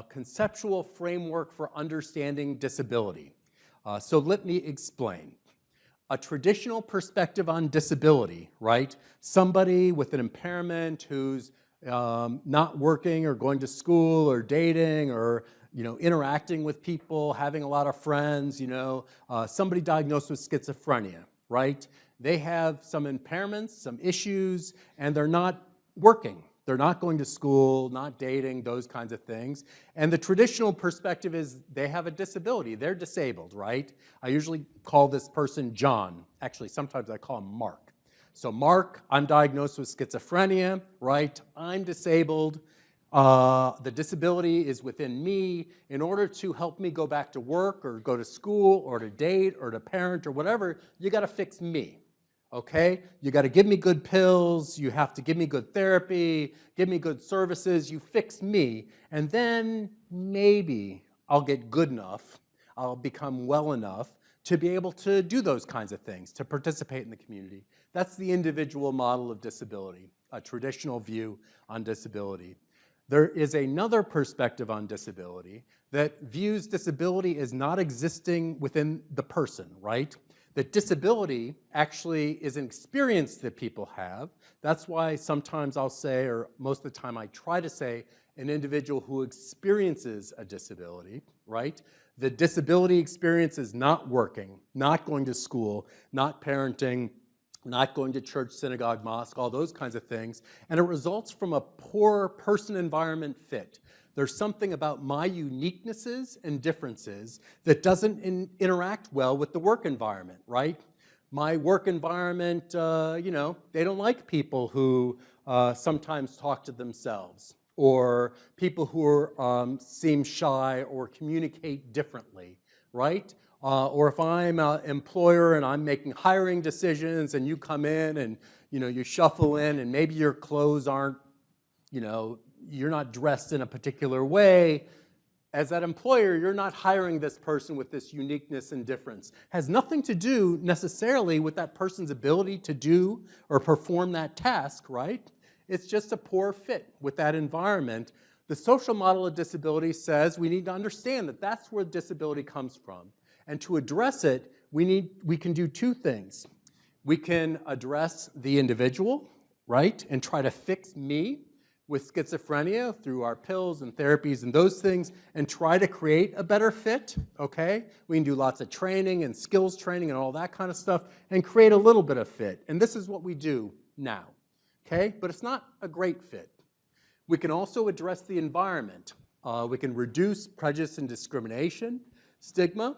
conceptual framework for understanding disability. So let me explain. A traditional perspective on disability, right? Somebody with an impairment who's not working or going to school or dating or interacting with people, having a lot of friends, somebody diagnosed with schizophrenia, right? They have some impairments, some issues, and they're not working. They're not going to school, not dating, those kinds of things. And the traditional perspective is they have a disability. They're disabled, right? I usually call this person John. Actually, sometimes I call him Mark. So Mark, I'm diagnosed with schizophrenia, right? I'm disabled. The disability is within me. In order to help me go back to work or go to school or to date or to parent or whatever, you got to fix me. Okay? You got to give me good pills, you have to give me good therapy, give me good services, you fix me, and then maybe I'll get good enough, I'll become well enough to be able to do those kinds of things, to participate in the community. That's the individual model of disability, a traditional view on disability. There is another perspective on disability that views disability as not existing within the person, right? That disability actually is an experience that people have. That's why sometimes I'll say, or most of the time I try to say, an individual who experiences a disability, right? The disability experience is not working, not going to school, not parenting, not going to church, synagogue, mosque, all those kinds of things. And it results from a poor person-environment fit. There's something about my uniquenesses and differences that doesn't interact well with the work environment, right? My work environment, they don't like people who sometimes talk to themselves or people who seem shy or communicate differently, right? Or if I'm an employer and I'm making hiring decisions and you come in and you shuffle in and maybe your clothes aren't, you're not dressed in a particular way. As that employer, you're not hiring this person with this uniqueness and difference. Has nothing to do necessarily with that person's ability to do or perform that task, right? It's just a poor fit with that environment. The social model of disability says we need to understand that that's where disability comes from. And to address it, we can do 2 things. We can address the individual, right, and try to fix me, with schizophrenia through our pills and therapies and those things and try to create a better fit, okay? We can do lots of training and skills training and all that kind of stuff and create a little bit of fit. And this is what we do now, okay? But it's not a great fit. We can also address the environment. We can reduce prejudice and discrimination, stigma.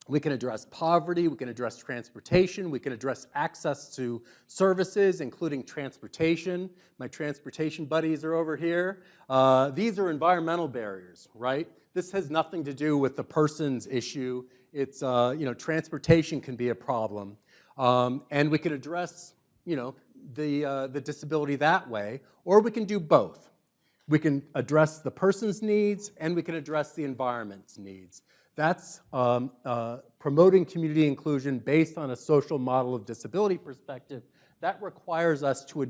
We can address poverty, we can address transportation, we can address access to services, including transportation. My transportation buddies are over here. These are environmental barriers, right? This has nothing to do with the person's issue. It's, transportation can be a problem. And we can address, the disability that way, or we can do both. We can address the person's needs, and we can address the environment's needs. That's promoting community inclusion based on a social model of disability perspective. That requires us to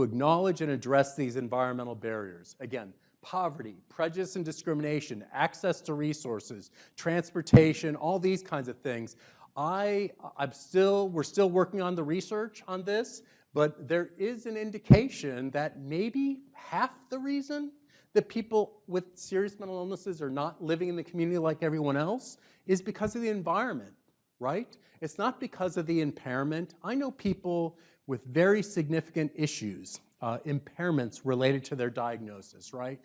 acknowledge and address these environmental barriers. Again, poverty, prejudice and discrimination, access to resources, transportation, all these kinds of things. We're still working on the research on this, but there is an indication that maybe half the reason that people with serious mental illnesses are not living in the community like everyone else is because of the environment, right? It's not because of the impairment. I know people with very significant issues, impairments related to their diagnosis, right?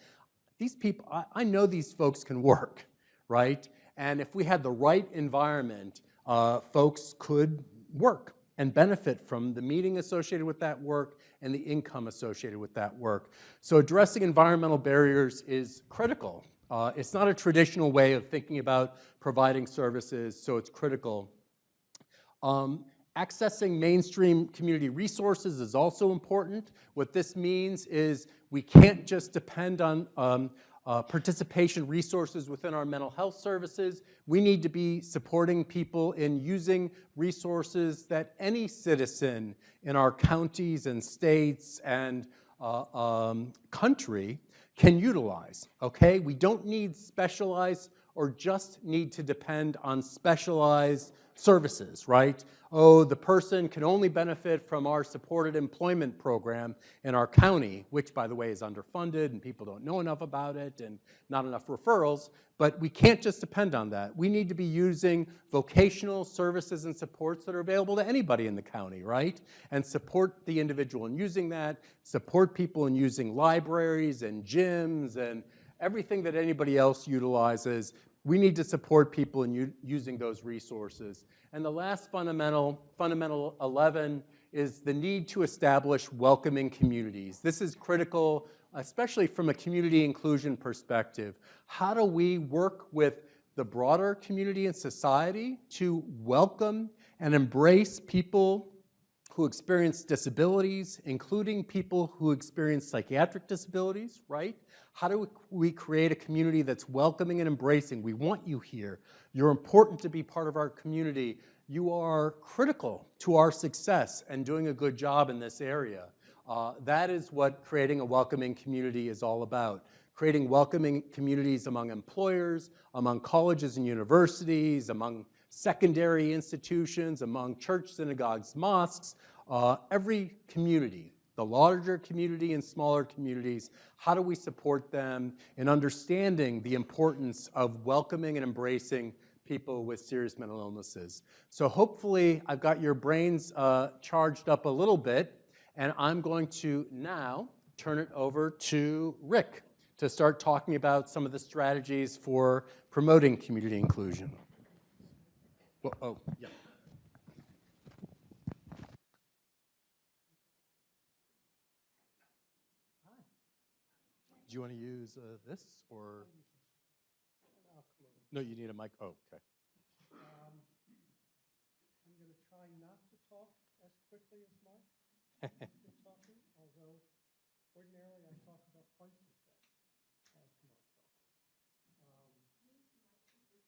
These people, I know these folks can work, right? And if we had the right environment, folks could work and benefit from the meaning associated with that work and the income associated with that work. So addressing environmental barriers is critical. It's not a traditional way of thinking about providing services, so it's critical. Accessing mainstream community resources is also important. What this means is we can't just depend on participation resources within our mental health services. We need to be supporting people in using resources that any citizen in our counties and states and country can utilize, okay? We don't need specialized or just need to depend on specialized services, right? Oh, the person can only benefit from our supported employment program in our county, which, by the way, is underfunded and people don't know enough about it and not enough referrals, but we can't just depend on that. We need to be using vocational services and supports that are available to anybody in the county, right? And support the individual in using that, support people in using libraries and gyms and everything that anybody else utilizes. We need to support people in using those resources. And the last fundamental 11, is the need to establish welcoming communities. This is critical, especially from a community inclusion perspective. How do we work with the broader community and society to welcome and embrace people who experience disabilities, including people who experience psychiatric disabilities, right? How do we create a community that's welcoming and embracing? We want you here. You're important to be part of our community. You are critical to our success and doing a good job in this area. That is what creating a welcoming community is all about. Creating welcoming communities among employers, among colleges and universities, among secondary institutions, among church, synagogues, mosques, every community, the larger community and smaller communities. How do we support them in understanding the importance of welcoming and embracing people with serious mental illnesses? So hopefully I've got your brains charged up a little bit, and I'm going to now turn it over to Rick to start talking about some of the strategies for promoting community inclusion. Well, oh, yeah. Do you want to use this or? No, you need a mic. Oh, okay. I'm going to try not to talk as quickly as Mark has been talking, although ordinarily I talk about twice as fast as Mark talks.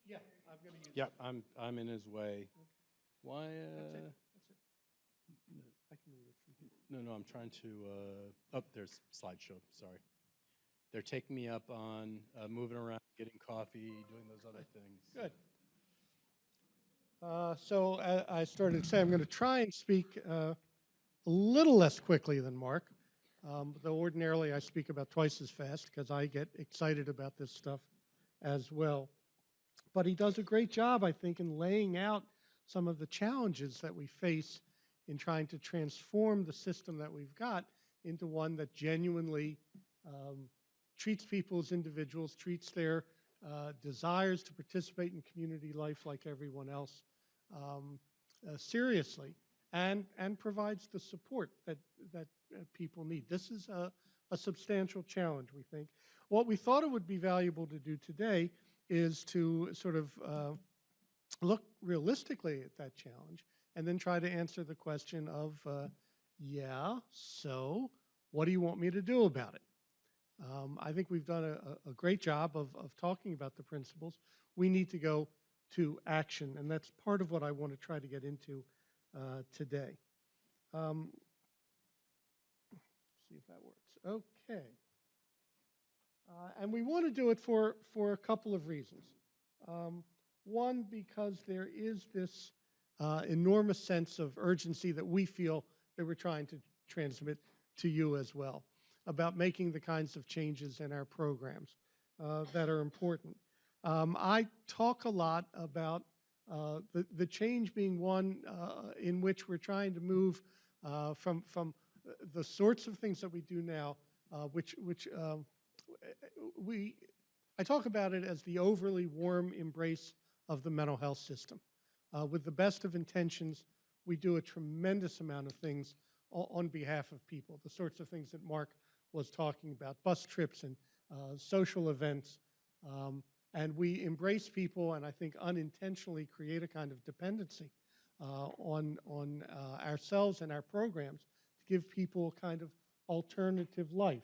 Yeah, I'm going to use Yeah, I'm in his way. Okay. Why? That's it. I can move it from here. No, I'm trying to. Oh, there's slideshow. Sorry. They're taking me up on moving around, getting coffee, doing those other things. Good. So I started to say I'm going to try and speak a little less quickly than Mark. though ordinarily I speak about twice as fast because I get excited about this stuff as well. But he does a great job, I think, in laying out some of the challenges that we face in trying to transform the system that we've got into one that genuinely treats people as individuals, treats their desires to participate in community life like everyone else seriously, and provides the support that people need. This is a substantial challenge, we think. What we thought it would be valuable to do today is to sort of look realistically at that challenge and then try to answer the question of, yeah, so what do you want me to do about it? I think we've done a great job of talking about the principles. We need to go to action, and that's part of what I want to try to get into today. See if that works. Okay. And we want to do it for a couple of reasons. One, because there is this enormous sense of urgency that we feel that we're trying to transmit to you as well about making the kinds of changes in our programs that are important. I talk a lot about the change being one in which we're trying to move from the sorts of things that we do now, I talk about it as the overly warm embrace of the mental health system. With the best of intentions, we do a tremendous amount of things on behalf of people, the sorts of things that Mark was talking about, bus trips and social events. And we embrace people and I think unintentionally create a kind of dependency on ourselves and our programs to give people a kind of alternative life.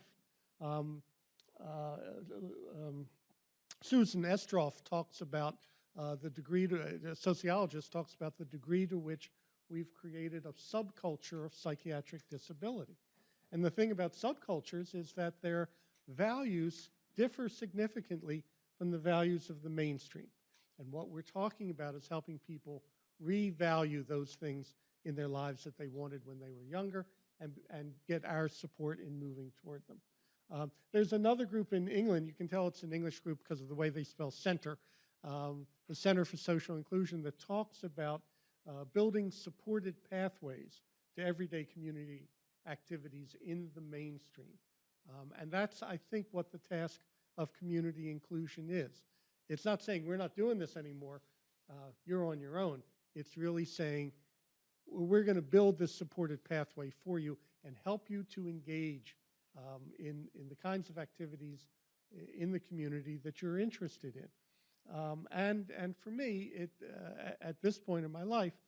Susan Estroff talks about the sociologist talks about the degree to which we've created a subculture of psychiatric disability. And the thing about subcultures is that their values differ significantly from the values of the mainstream. And what we're talking about is helping people revalue those things in their lives that they wanted when they were younger and get our support in moving toward them. There's another group in England, you can tell it's an English group because of the way they spell center, the Center for Social Inclusion, that talks about building supported pathways to everyday community activities in the mainstream. And that's, I think, what the task of community inclusion is. It's not saying we're not doing this anymore, you're on your own. It's really saying we're going to build this supported pathway for you and help you to engage in the kinds of activities in the community that you're interested in. And for me, at this point in my life,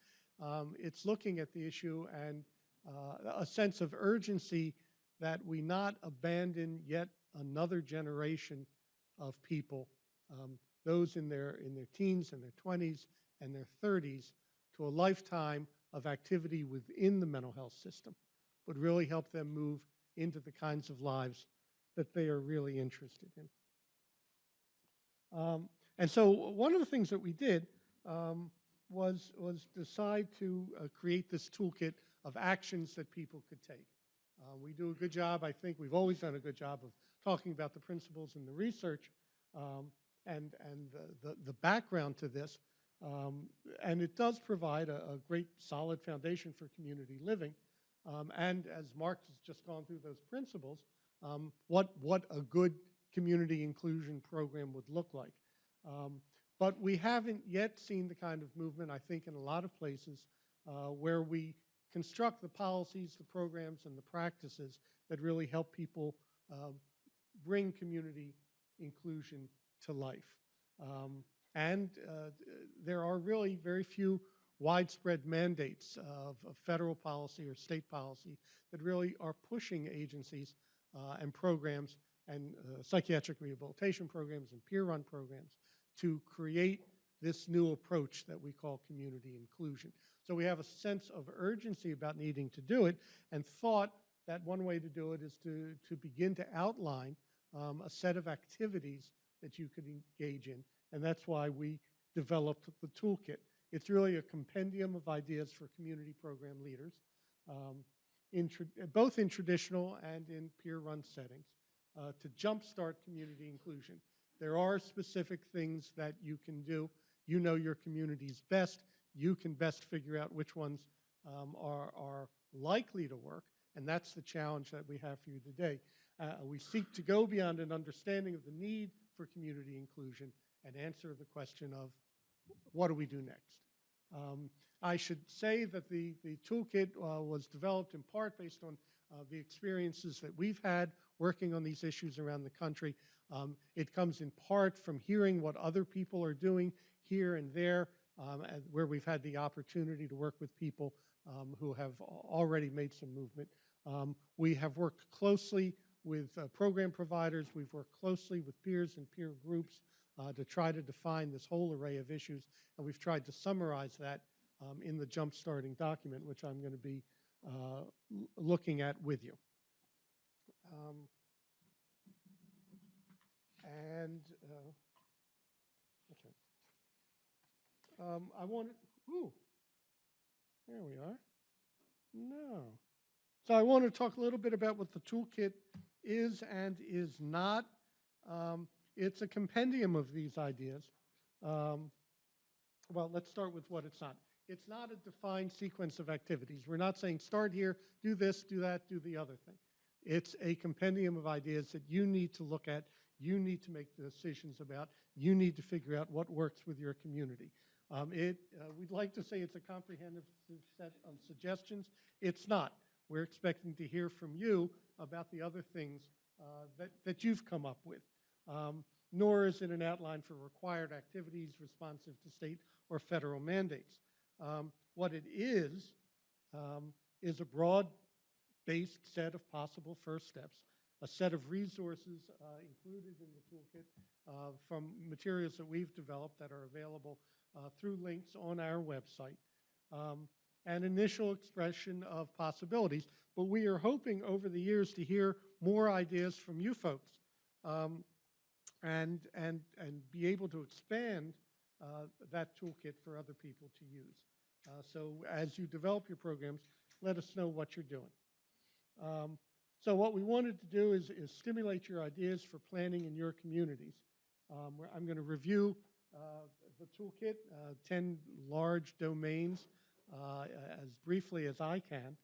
it's looking at the issue and a sense of urgency that we not abandon yet another generation of people, those in their teens and their 20s and their 30s, to a lifetime of activity within the mental health system would really help them move into the kinds of lives that they are really interested in. And so one of the things that we did was decide to create this toolkit of actions that people could take. We do a good job, I think, we've always done a good job of talking about the principles and the research and the background to this. And it does provide a great solid foundation for community living. And as Mark has just gone through those principles, what a good community inclusion program would look like. But we haven't yet seen the kind of movement, I think, in a lot of places where we construct the policies, the programs, and the practices that really help people bring community inclusion to life. And there are really very few widespread mandates of federal policy or state policy that really are pushing agencies and programs and psychiatric rehabilitation programs and peer-run programs to create this new approach that we call community inclusion. So we have a sense of urgency about needing to do it and thought that one way to do it is to begin to outline a set of activities that you could engage in. And that's why we developed the toolkit. It's really a compendium of ideas for community program leaders. both in traditional and in peer-run settings to jumpstart community inclusion. There are specific things that you can do. You know your communities best. You can best figure out which ones are likely to work, and that's the challenge that we have for you today. We seek to go beyond an understanding of the need for community inclusion and answer the question of what do we do next? I should say that the toolkit was developed in part based on the experiences that we've had working on these issues around the country. It comes in part from hearing what other people are doing here and there, where we've had the opportunity to work with people who have already made some movement. We have worked closely with program providers. We've worked closely with peers and peer groups to try to define this whole array of issues, and we've tried to summarize that in the jump-starting document, which I'm going to be looking at with you. I want to, ooh, there we are. No. So I want to talk a little bit about what the toolkit is and is not. It's a compendium of these ideas. Well, let's start with what it's not. It's not a defined sequence of activities. We're not saying start here, do this, do that, do the other thing. It's a compendium of ideas that you need to look at, you need to make decisions about, you need to figure out what works with your community. We'd like to say it's a comprehensive set of suggestions. It's not. We're expecting to hear from you about the other things that you've come up with. Nor is it an outline for required activities responsive to state or federal mandates. What it is a broad-based set of possible first steps, a set of resources included in the toolkit from materials that we've developed that are available through links on our website, an initial expression of possibilities. But we are hoping over the years to hear more ideas from you folks and be able to expand that toolkit for other people to use. So as you develop your programs, let us know what you're doing. So what we wanted to do is stimulate your ideas for planning in your communities. I'm going to review the toolkit, 10 large domains, as briefly as I can,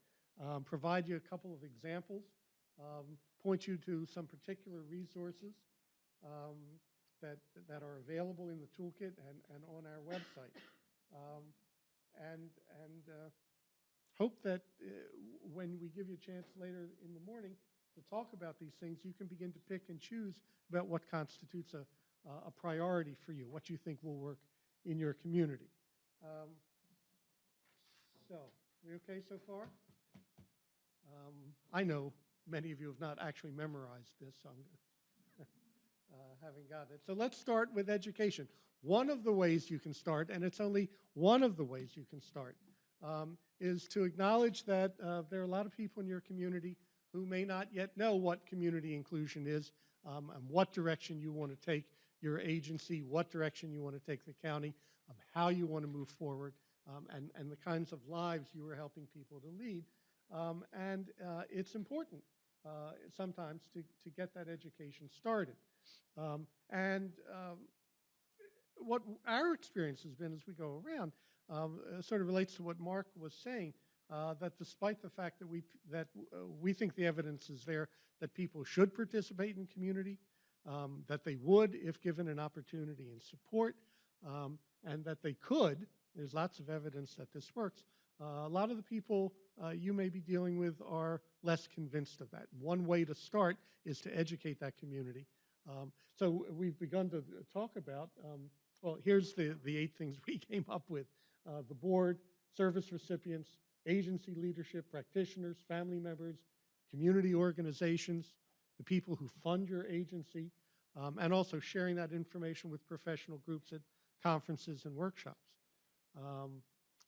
provide you a couple of examples, point you to some particular resources that are available in the toolkit and on our website. And hope that when we give you a chance later in the morning to talk about these things, you can begin to pick and choose about what constitutes a priority for you, what you think will work in your community. So, we okay so far? I know many of you have not actually memorized this, so I'm having got it. So let's start with education. One of the ways you can start, and it's only one of the ways you can start, is to acknowledge that there are a lot of people in your community who may not yet know what community inclusion is and what direction you want to take your agency, what direction you want to take the county, how you want to move forward, and the kinds of lives you are helping people to lead. It's important sometimes to get that education started. What our experience has been as we go around sort of relates to what Mark was saying, that despite the fact that we think the evidence is there that people should participate in community, that they would if given an opportunity and support, and that they could, there's lots of evidence that this works. A lot of the people you may be dealing with are less convinced of that. One way to start is to educate that community. So we've begun to talk about, well, here's the 8 things we came up with. The board, service recipients, agency leadership, practitioners, family members, community organizations, the people who fund your agency, and also sharing that information with professional groups at conferences and workshops.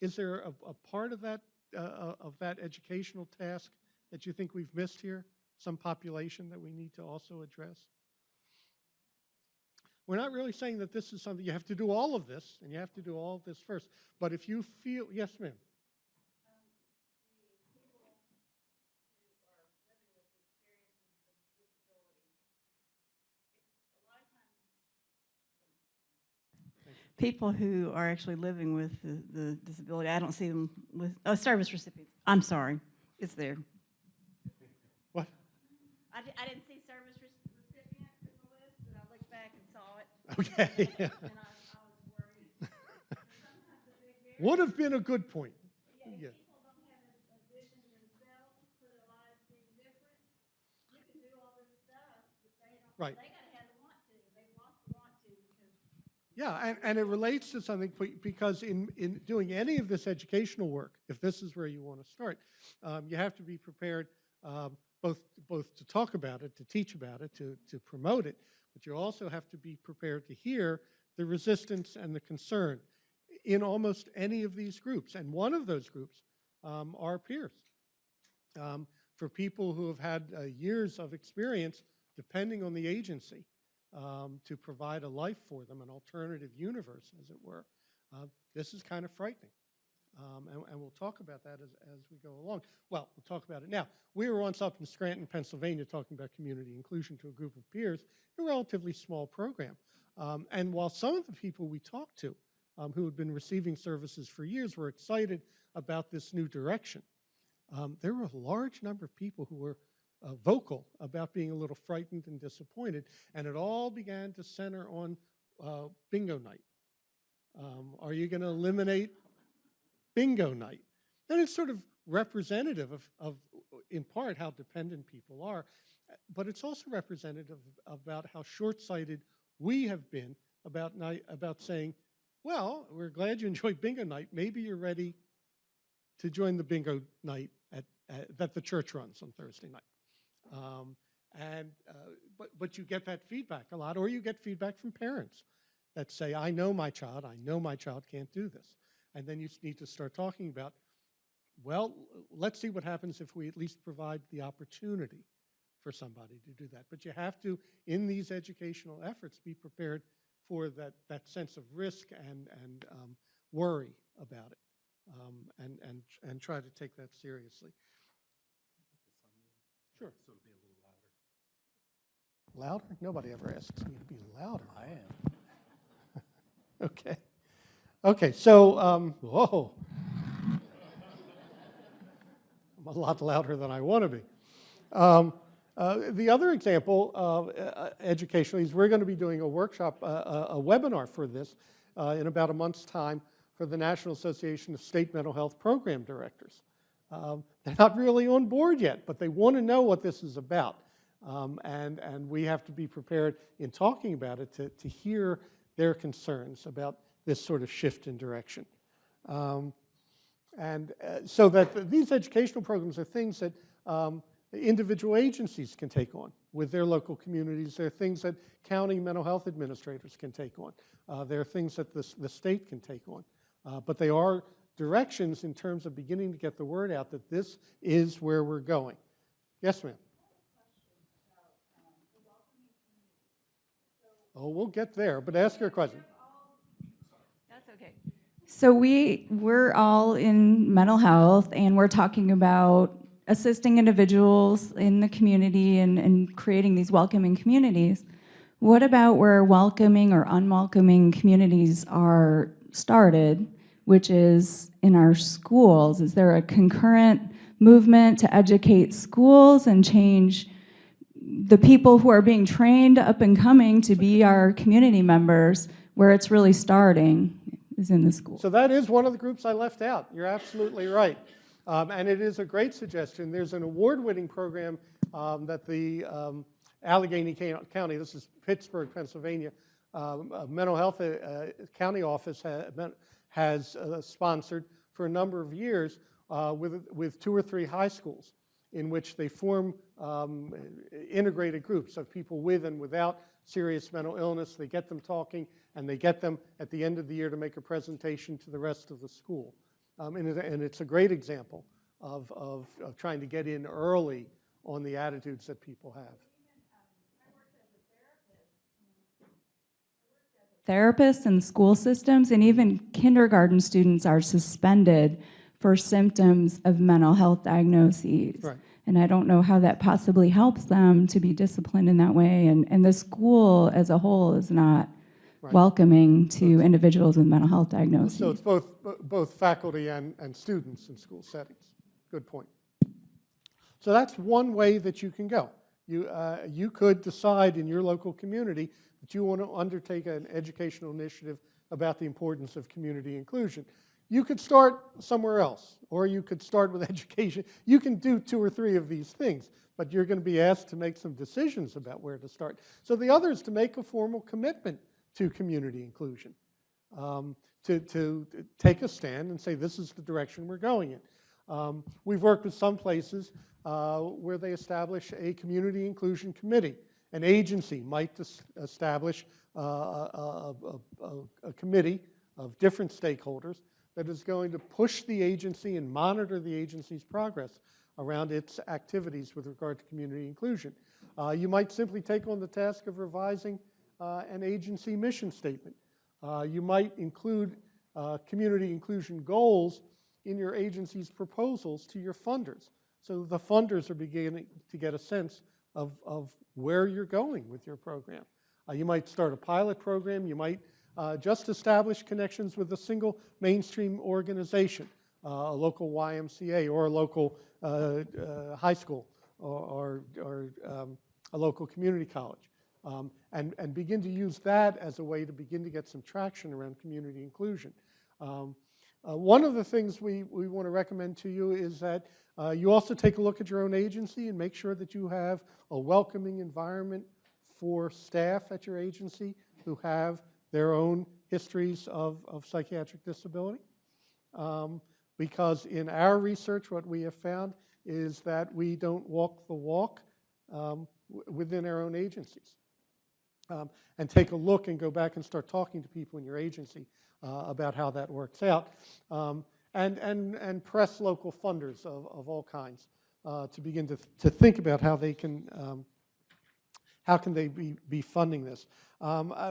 Is there a part of that educational task that you think we've missed here? Some population that we need to also address? We're not really saying that this is something you have to do all of this, and you have to do all of this first. But if you feel, yes, ma'am. people who are actually living with the disability, I don't see them with, oh, service recipients. I'm sorry, it's there. What? I didn't see service recipients in the list, but I looked back and saw it, Okay. and I was worried. Sometimes the big variance, Would have been a good point. yeah, Yeah. if people don't have a vision themselves for their lives being different, you can do all this stuff, but they don't, Right. they gotta have the want to, they've lost the want to because. Yeah, and it relates to something because in doing any of this educational work, if this is where you want to start, you have to be prepared both to talk about it, to teach about it, to promote it, but you also have to be prepared to hear the resistance and the concern in almost any of these groups. And one of those groups are peers. For people who have had years of experience, depending on the agency, to provide a life for them, an alternative universe, as it were. This is kind of frightening. And we'll talk about that as we go along. Well, we'll talk about it now. We were once up in Scranton, Pennsylvania, talking about community inclusion to a group of peers, a relatively small program. And while some of the people we talked to who had been receiving services for years were excited about this new direction, there were a large number of people who were vocal about being a little frightened and disappointed, and it all began to center on bingo night. Are you going to eliminate bingo night? And it's sort of representative of, in part, how dependent people are, but it's also representative about how short-sighted we have been about saying, well, we're glad you enjoyed bingo night. Maybe you're ready to join the bingo night that the church runs on Thursday night. But you get that feedback a lot, or you get feedback from parents that say, I know my child can't do this. And then you need to start talking about, well, let's see what happens if we at least provide the opportunity for somebody to do that. But you have to, in these educational efforts, be prepared for that sense of risk and worry about it, and try to take that seriously. Sure. So it'll be a little louder. Louder? Nobody ever asks me to be louder. I am. Okay. Okay, so, whoa. I'm a lot louder than I want to be. The other example educationally is we're going to be doing a workshop, a webinar for this in about a month's time for the National Association of State Mental Health Program Directors. They're not really on board yet, but they want to know what this is about. And we have to be prepared in talking about it to hear their concerns about this sort of shift in direction. So that these educational programs are things that individual agencies can take on with their local communities. They're things that county mental health administrators can take on. There are things that the state can take on. But they are directions in terms of beginning to get the word out that this is where we're going. Yes, ma'am? Oh, we'll get there, but ask your question. That's okay. So we're all in mental health, and we're talking about assisting individuals in the community and creating these welcoming communities. What about where welcoming or unwelcoming communities are started, which is in our schools? Is there a concurrent movement to educate schools and change the people who are being trained up and coming to be our community members, where it's really starting is in the school? So that is one of the groups I left out. You're absolutely right. And it is a great suggestion. There's an award-winning program that the Allegheny County, this is Pittsburgh, Pennsylvania, mental health county office has sponsored for a number of years with 2 or 3 high schools, in which they form integrated groups of people with and without serious mental illness. They get them talking, and they get them at the end of the year to make a presentation to the rest of the school. And it's a great example of trying to get in early on the attitudes that people have. Therapists in school systems, and even kindergarten students are suspended for symptoms of mental health diagnoses. Right. And I don't know how that possibly helps them to be disciplined in that way. And the school as a whole is not Right. welcoming to individuals with mental health diagnoses. So it's both faculty and students in school settings. Good point. So that's one way that you can go. You could decide in your local community that you want to undertake an educational initiative about the importance of community inclusion. You could start somewhere else, or you could start with education. You can do 2 or 3 of these things, but you're going to be asked to make some decisions about where to start. So the other is to make a formal commitment to community inclusion, to take a stand and say, this is the direction we're going in. We've worked with some places where they establish a community inclusion committee. An agency might establish a committee of different stakeholders that is going to push the agency and monitor the agency's progress around its activities with regard to community inclusion. You might simply take on the task of revising an agency mission statement. You might include community inclusion goals in your agency's proposals to your funders. So the funders are beginning to get a sense of where you're going with your program. You might start a pilot program. You might just establish connections with a single mainstream organization, a local YMCA or a local high school or a local community college, and begin to use that as a way to begin to get some traction around community inclusion. One of the things we want to recommend to you is that you also take a look at your own agency and make sure that you have a welcoming environment for staff at your agency who have their own histories of psychiatric disability. Because in our research, what we have found is that we don't walk the walk within our own agencies. And take a look and go back and start talking to people in your agency about how that works out. And press local funders of all kinds to begin to think about how they can be funding this.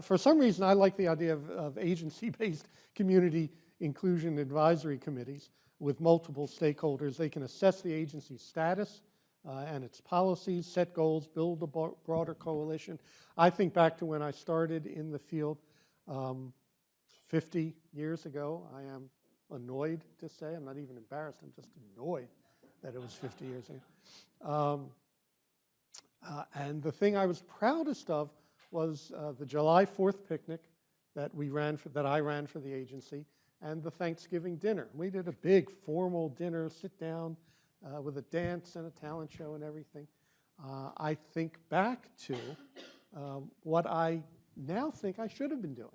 For some reason, I like the idea of agency-based community inclusion advisory committees with multiple stakeholders. They can assess the agency's status and its policies, set goals, build a broader coalition. I think back to when I started in the field 50 years ago. I am annoyed to say, I'm not even embarrassed, I'm just annoyed that it was 50 years ago. And the thing I was proudest of was the July 4th picnic that I ran for the agency, and the Thanksgiving dinner. We did a big formal dinner, sit down with a dance and a talent show and everything. I think back to what I now think I should have been doing.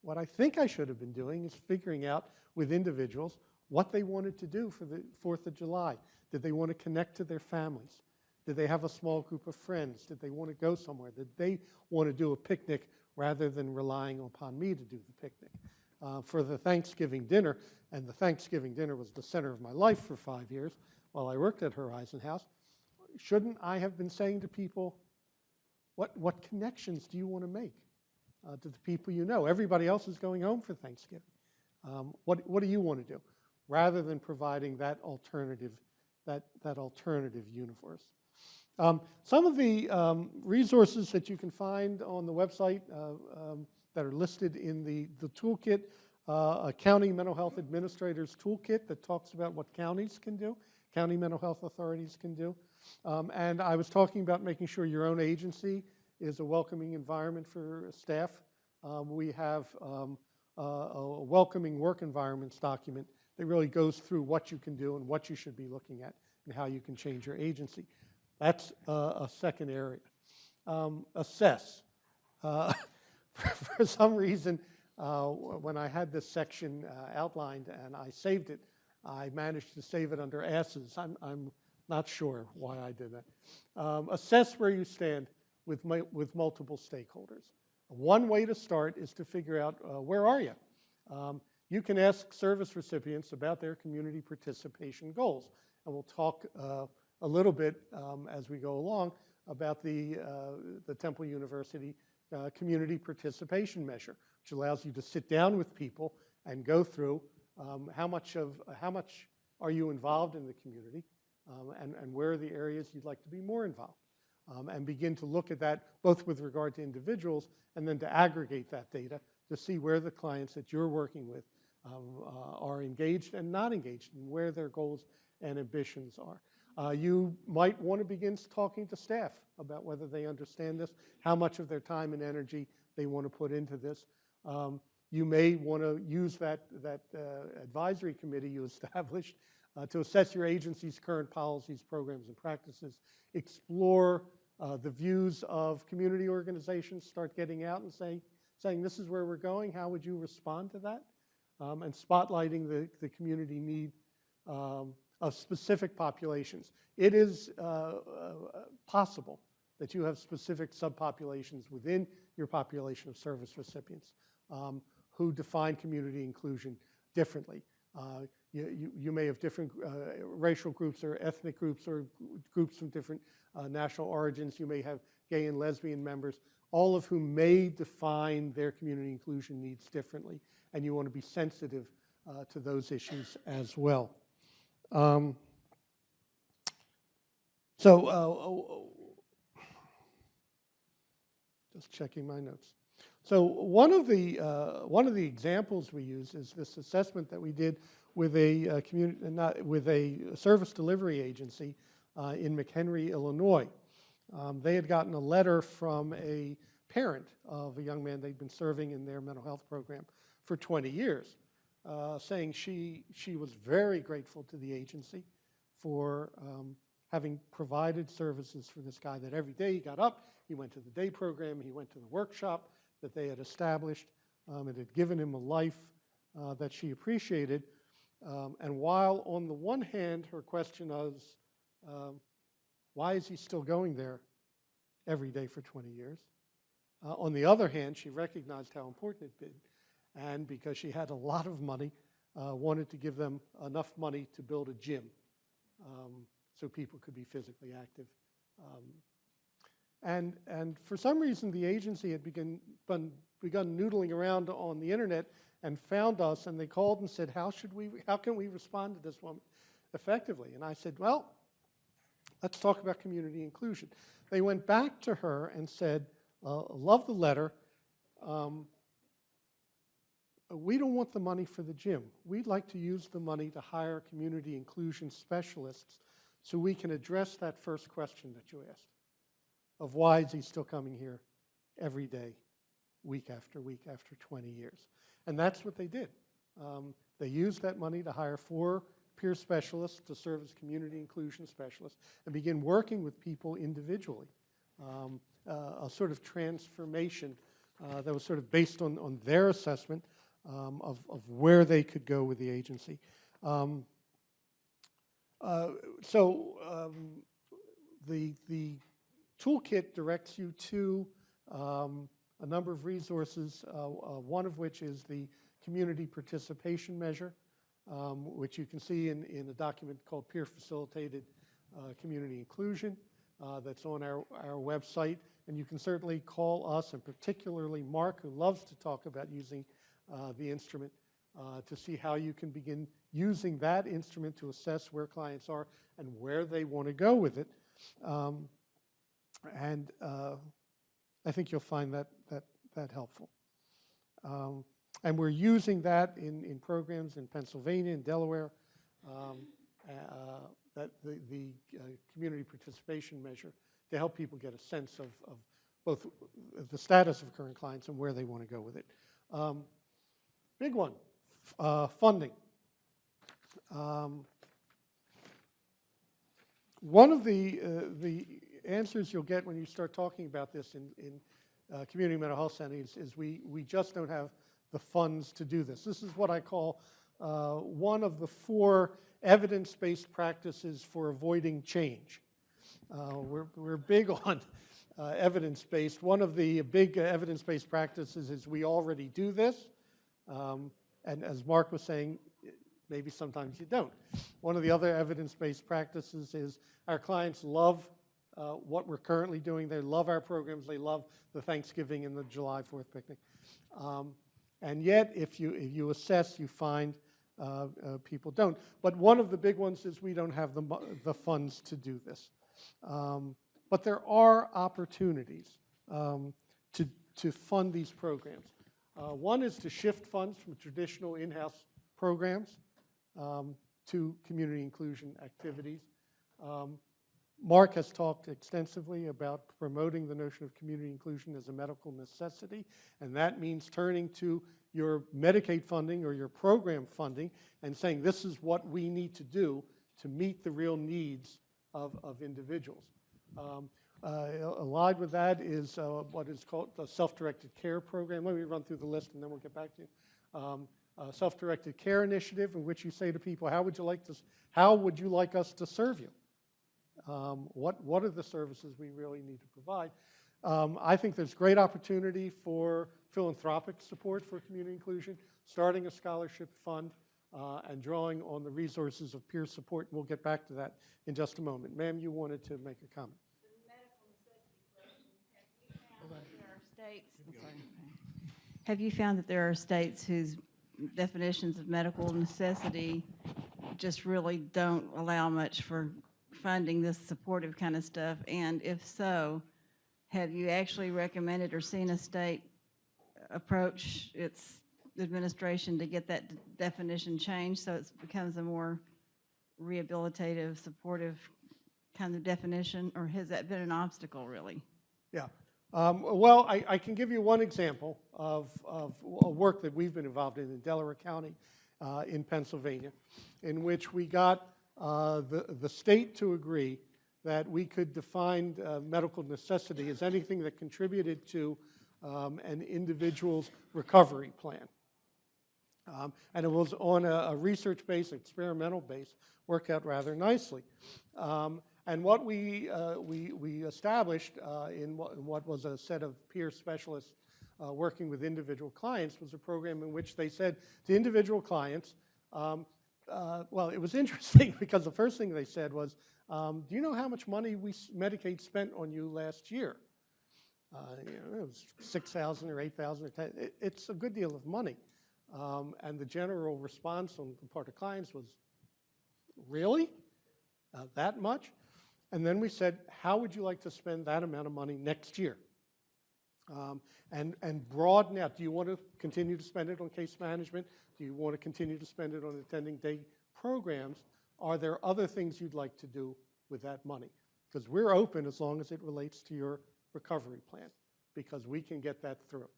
What I think I should have been doing is figuring out with individuals what they wanted to do for the 4th of July. Did they want to connect to their families? Did they have a small group of friends? Did they want to go somewhere? Did they want to do a picnic rather than relying upon me to do the picnic? For the Thanksgiving dinner, and the Thanksgiving dinner was the center of my life for 5 years while I worked at Horizon House, shouldn't I have been saying to people, what connections do you want to make to the people you know? Everybody else is going home for Thanksgiving. What do you want to do? Rather than providing that alternative universe. Some of the resources that you can find on the website that are listed in the toolkit, a county mental health administrator's toolkit that talks about what counties can do, county mental health authorities can do. And I was talking about making sure your own agency is a welcoming environment for staff. We have a welcoming work environments document that really goes through what you can do and what you should be looking at and how you can change your agency. That's a second area. Assess. For some reason, when I had this section outlined and I saved it, I managed to save it under S's. I'm not sure why I did that. Assess where you stand with multiple stakeholders. One way to start is to figure out where are you. You can ask service recipients about their community participation goals, and we'll talk a little bit as we go along about the Temple University community participation measure, which allows you to sit down with people and go through how much are you involved in the community and where are the areas you'd like to be more involved. and begin to look at that both with regard to individuals and then to aggregate that data to see where the clients that you're working with are engaged and not engaged, and where their goals and ambitions are. You might want to begin talking to staff about whether they understand this, how much of their time and energy they want to put into this. You may want to use that advisory committee you established to assess your agency's current policies, programs, and practices, explore the views of community organizations, start getting out and saying this is where we're going, how would you respond to that? And spotlighting the community need of specific populations. It is possible that you have specific subpopulations within your population of service recipients who define community inclusion differently. You may have different racial groups or ethnic groups or groups from different national origins. You may have gay and lesbian members, all of whom may define their community inclusion needs differently, and you want to be sensitive to those issues as well. Just checking my notes. So one of the examples we use is this assessment that we did with a service delivery agency in McHenry, Illinois. They had gotten a letter from a parent of a young man they'd been serving in their mental health program for 20 years, saying she was very grateful to the agency for having provided services for this guy, that every day he got up, he went to the day program, he went to the workshop that they had established. It had given him a life that she appreciated. And while on the one hand, her question was, why is he still going there every day for 20 years? On the other hand, she recognized how important it had been. And because she had a lot of money, wanted to give them enough money to build a gym so people could be physically active. And for some reason, the agency had begun noodling around on the internet and found us, and they called and said, how can we respond to this woman effectively? And I said, well, let's talk about community inclusion. They went back to her and said, love the letter. We don't want the money for the gym. We'd like to use the money to hire community inclusion specialists so we can address that first question that you asked of why is he still coming here every day, week after 20 years. And that's what they did. They used that money to hire 4 peer specialists to serve as community inclusion specialists and begin working with people individually. A sort of transformation that was sort of based on their assessment of where they could go with the agency. The toolkit directs you to a number of resources, one of which is the community participation measure, which you can see in a document called Peer Facilitated Community Inclusion that's on our website. And you can certainly call us, and particularly Mark, who loves to talk about using the instrument, to see how you can begin using that instrument to assess where clients are and where they want to go with it. I think you'll find that helpful. And we're using that in programs in Pennsylvania and Delaware, that the community participation measure, to help people get a sense of both the status of current clients and where they want to go with it. Big one, funding. One of the answers you'll get when you start talking about this in community mental health centers is we just don't have the funds to do this. This is what I call one of the 4 evidence-based practices for avoiding change. We're big on evidence-based. One of the big evidence-based practices is we already do this. And as Mark was saying, maybe sometimes you don't. One of the other evidence-based practices is our clients love what we're currently doing. They love our programs. They love the Thanksgiving and the July 4th picnic. And yet, if you assess, you find people don't. But one of the big ones is we don't have the funds to do this. But there are opportunities to fund these programs. One is to shift funds from traditional in-house programs to community inclusion activities. Mark has talked extensively about promoting the notion of community inclusion as a medical necessity, and that means turning to your Medicaid funding or your program funding and saying this is what we need to do to meet the real needs of individuals. Allied with that is what is called the self-directed care program. Let me run through the list and then we'll get back to you. Self-directed care initiative in which you say to people, how would you like us to serve you? What are the services we really need to provide? I think there's great opportunity for philanthropic support for community inclusion, starting a scholarship fund, and drawing on the resources of peer support. We'll get back to that in just a moment. Ma'am, you wanted to make a comment. Have you found that there are states whose definitions of medical necessity just really don't allow much for funding this supportive kind of stuff? And if so, have you actually recommended or seen a state approach its administration to get that definition changed so it becomes a more rehabilitative, supportive kind of definition? Or has that been an obstacle, really? Yeah. Well, I can give you one example of work that we've been involved in Delaware County in Pennsylvania, in which we got the state to agree that we could define medical necessity as anything that contributed to an individual's recovery plan. And it was on a research-based, experimental base, worked out rather nicely. And what we established in what was a set of peer specialists working with individual clients was a program in which they said to individual clients, well, it was interesting because the first thing they said was, do you know how much money Medicaid spent on you last year? It was $6,000 or $8,000 or $10,000. It's a good deal of money. And the general response on the part of clients was, really? That much? And then we said, how would you like to spend that amount of money next year? And broaden out. Do you want to continue to spend it on case management? Do you want to continue to spend it on attending day programs? Are there other things you'd like to do with that money? Because we're open as long as it relates to your recovery plan, because we can get that through.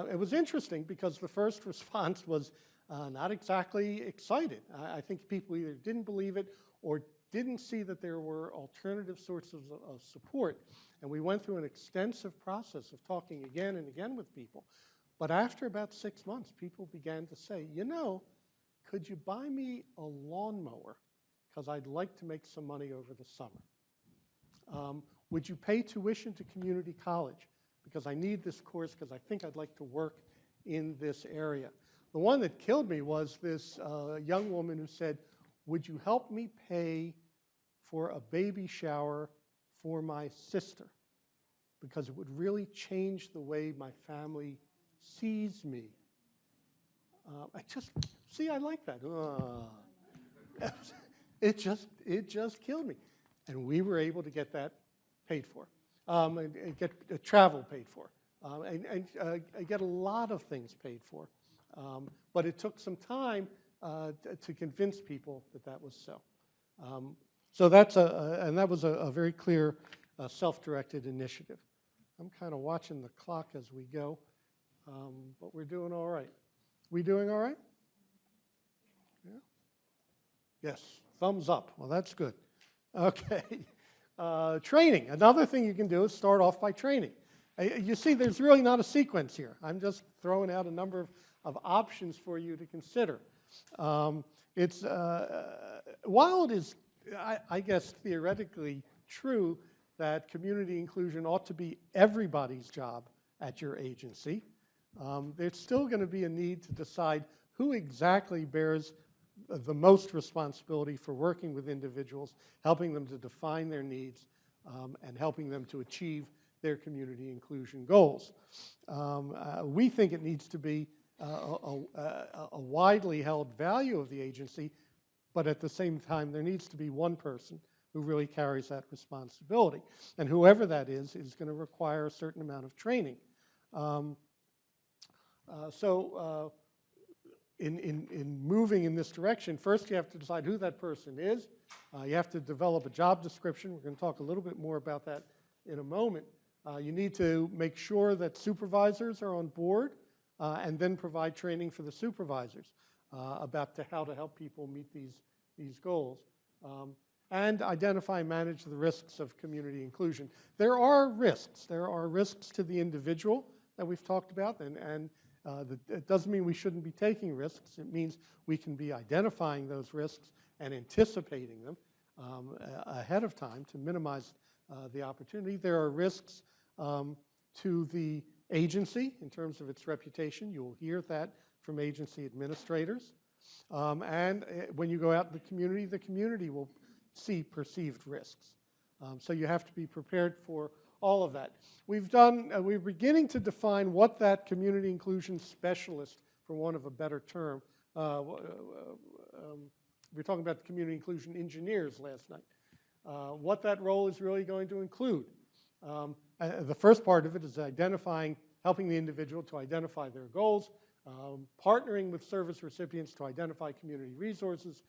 It was interesting because the first response was not exactly excited. I think people either didn't believe it or didn't see that there were alternative sources of support. And we went through an extensive process of talking again and again with people. But after about 6 months, people began to say, you know, could you buy me a lawnmower? Because I'd like to make some money over the summer. Would you pay tuition to community college? Because I need this course because I think I'd like to work in this area. The one that killed me was this young woman who said, would you help me pay for a baby shower for my sister? Because it would really change the way my family sees me. I like that. It just killed me. And we were able to get that paid for, and get travel paid for, and get a lot of things paid for. But it took some time to convince people that that was so. So that was a very clear self-directed initiative. I'm kind of watching the clock as we go, but we're doing all right. We doing all right? Yeah? Yes, thumbs up. Well, that's good. Okay. Training. Another thing you can do is start off by training. You see, there's really not a sequence here. I'm just throwing out a number of options for you to consider. While it is, I guess, theoretically true that community inclusion ought to be everybody's job at your agency, there's still going to be a need to decide who exactly bears the most responsibility for working with individuals, helping them to define their needs, and helping them to achieve their community inclusion goals. We think it needs to be a widely held value of the agency, but at the same time, there needs to be one person who really carries that responsibility. And whoever that is going to require a certain amount of training. In moving in this direction, first you have to decide who that person is. You have to develop a job description. We're going to talk a little bit more about that in a moment. You need to make sure that supervisors are on board and then provide training for the supervisors about how to help people meet these goals. And identify and manage the risks of community inclusion. There are risks. There are risks to the individual that we've talked about, and it doesn't mean we shouldn't be taking risks. It means we can be identifying those risks and anticipating them ahead of time to minimize the opportunity. There are risks to the agency in terms of its reputation. You'll hear that from agency administrators. And when you go out in the community will see perceived risks. So you have to be prepared for all of that. We're beginning to define what that community inclusion specialist, for want of a better term, we were talking about the community inclusion engineers last night, what that role is really going to include. The first part of it is helping the individual to identify their goals, partnering with service recipients to identify community resources,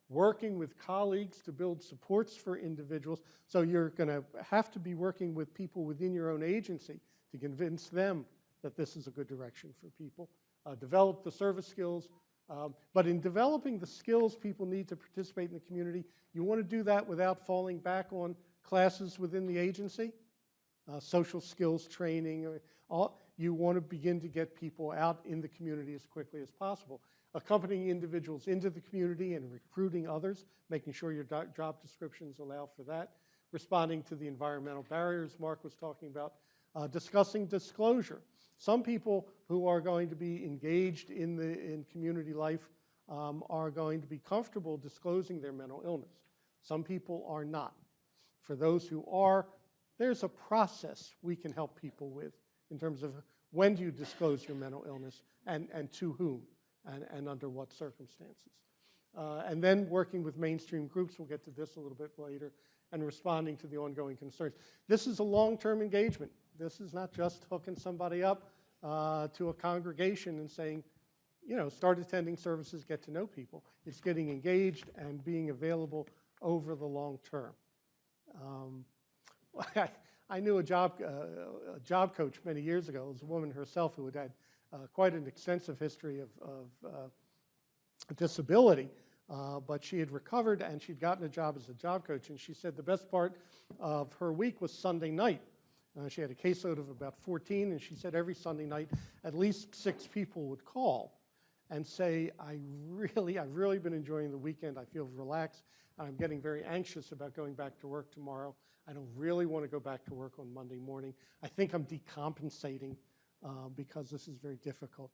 working with colleagues to build supports for individuals. So you're going to have to be working with people within your own agency to convince them that this is a good direction for people. Develop the service skills. But in developing the skills people need to participate in the community, you want to do that without falling back on classes within the agency, social skills training. You want to begin to get people out in the community as quickly as possible. Accompanying individuals into the community and recruiting others, making sure your job descriptions allow for that. Responding to the environmental barriers Mark was talking about. Discussing disclosure. Some people who are going to be engaged in community life are going to be comfortable disclosing their mental illness. Some people are not. For those who are, there's a process we can help people with in terms of when do you disclose your mental illness and to whom and under what circumstances. And then working with mainstream groups, we'll get to this a little bit later, and responding to the ongoing concerns. This is a long-term engagement. This is not just hooking somebody up to a congregation and saying, start attending services, get to know people. It's getting engaged and being available over the long term. I knew a job coach many years ago. It was a woman herself who had quite an extensive history of disability, but she had recovered and she'd gotten a job as a job coach. And she said the best part of her week was Sunday night. She had a caseload of about 14, and she said every Sunday night at least 6 people would call and say, I've really been enjoying the weekend. I feel relaxed. I'm getting very anxious about going back to work tomorrow. I don't really want to go back to work on Monday morning. I think I'm decompensating because this is very difficult.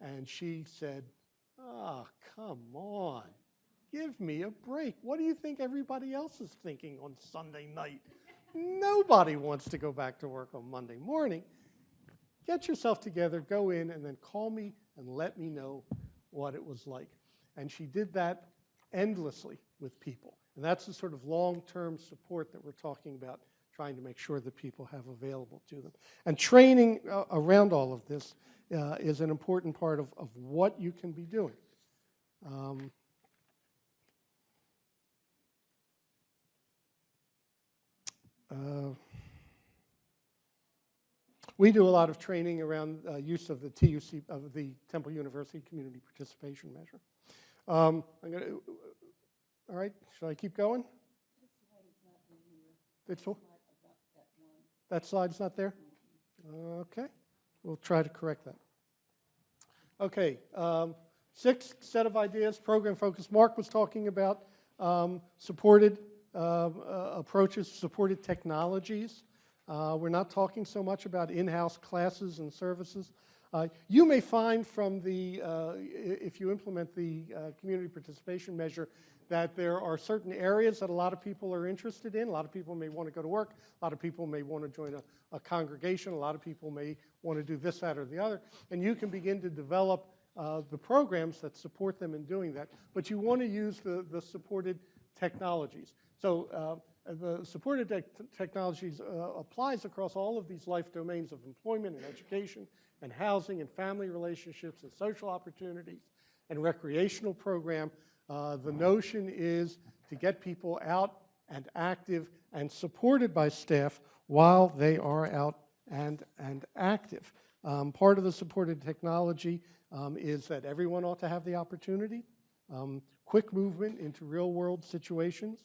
And she said, come on. Give me a break. What do you think everybody else is thinking on Sunday night? Nobody wants to go back to work on Monday morning. Get yourself together, go in, and then call me and let me know what it was like. And she did that endlessly with people. And that's the sort of long-term support that we're talking about, trying to make sure that people have available to them. And training around all of this is an important part of what you can be doing. We do a lot of training around use of the TUC, of the Temple University Community Participation Measure. All right, should I keep going? That slide's not there? Okay, we'll try to correct that. Okay, 6th set of ideas, program focus. Mark was talking about supported approaches, supported technologies. We're not talking so much about in-house classes and services. You may find from if you implement the community participation measure, that there are certain areas that a lot of people are interested in. A lot of people may want to go to work. A lot of people may want to join a congregation. A lot of people may want to do this, that, or the other. And you can begin to develop the programs that support them in doing that. But you want to use the supported technologies. So the supported technologies applies across all of these life domains of employment and education and housing and family relationships and social opportunities and recreational program. The notion is to get people out and active and supported by staff while they are out and active. Part of the supported technology is that everyone ought to have the opportunity, quick movement into real-world situations,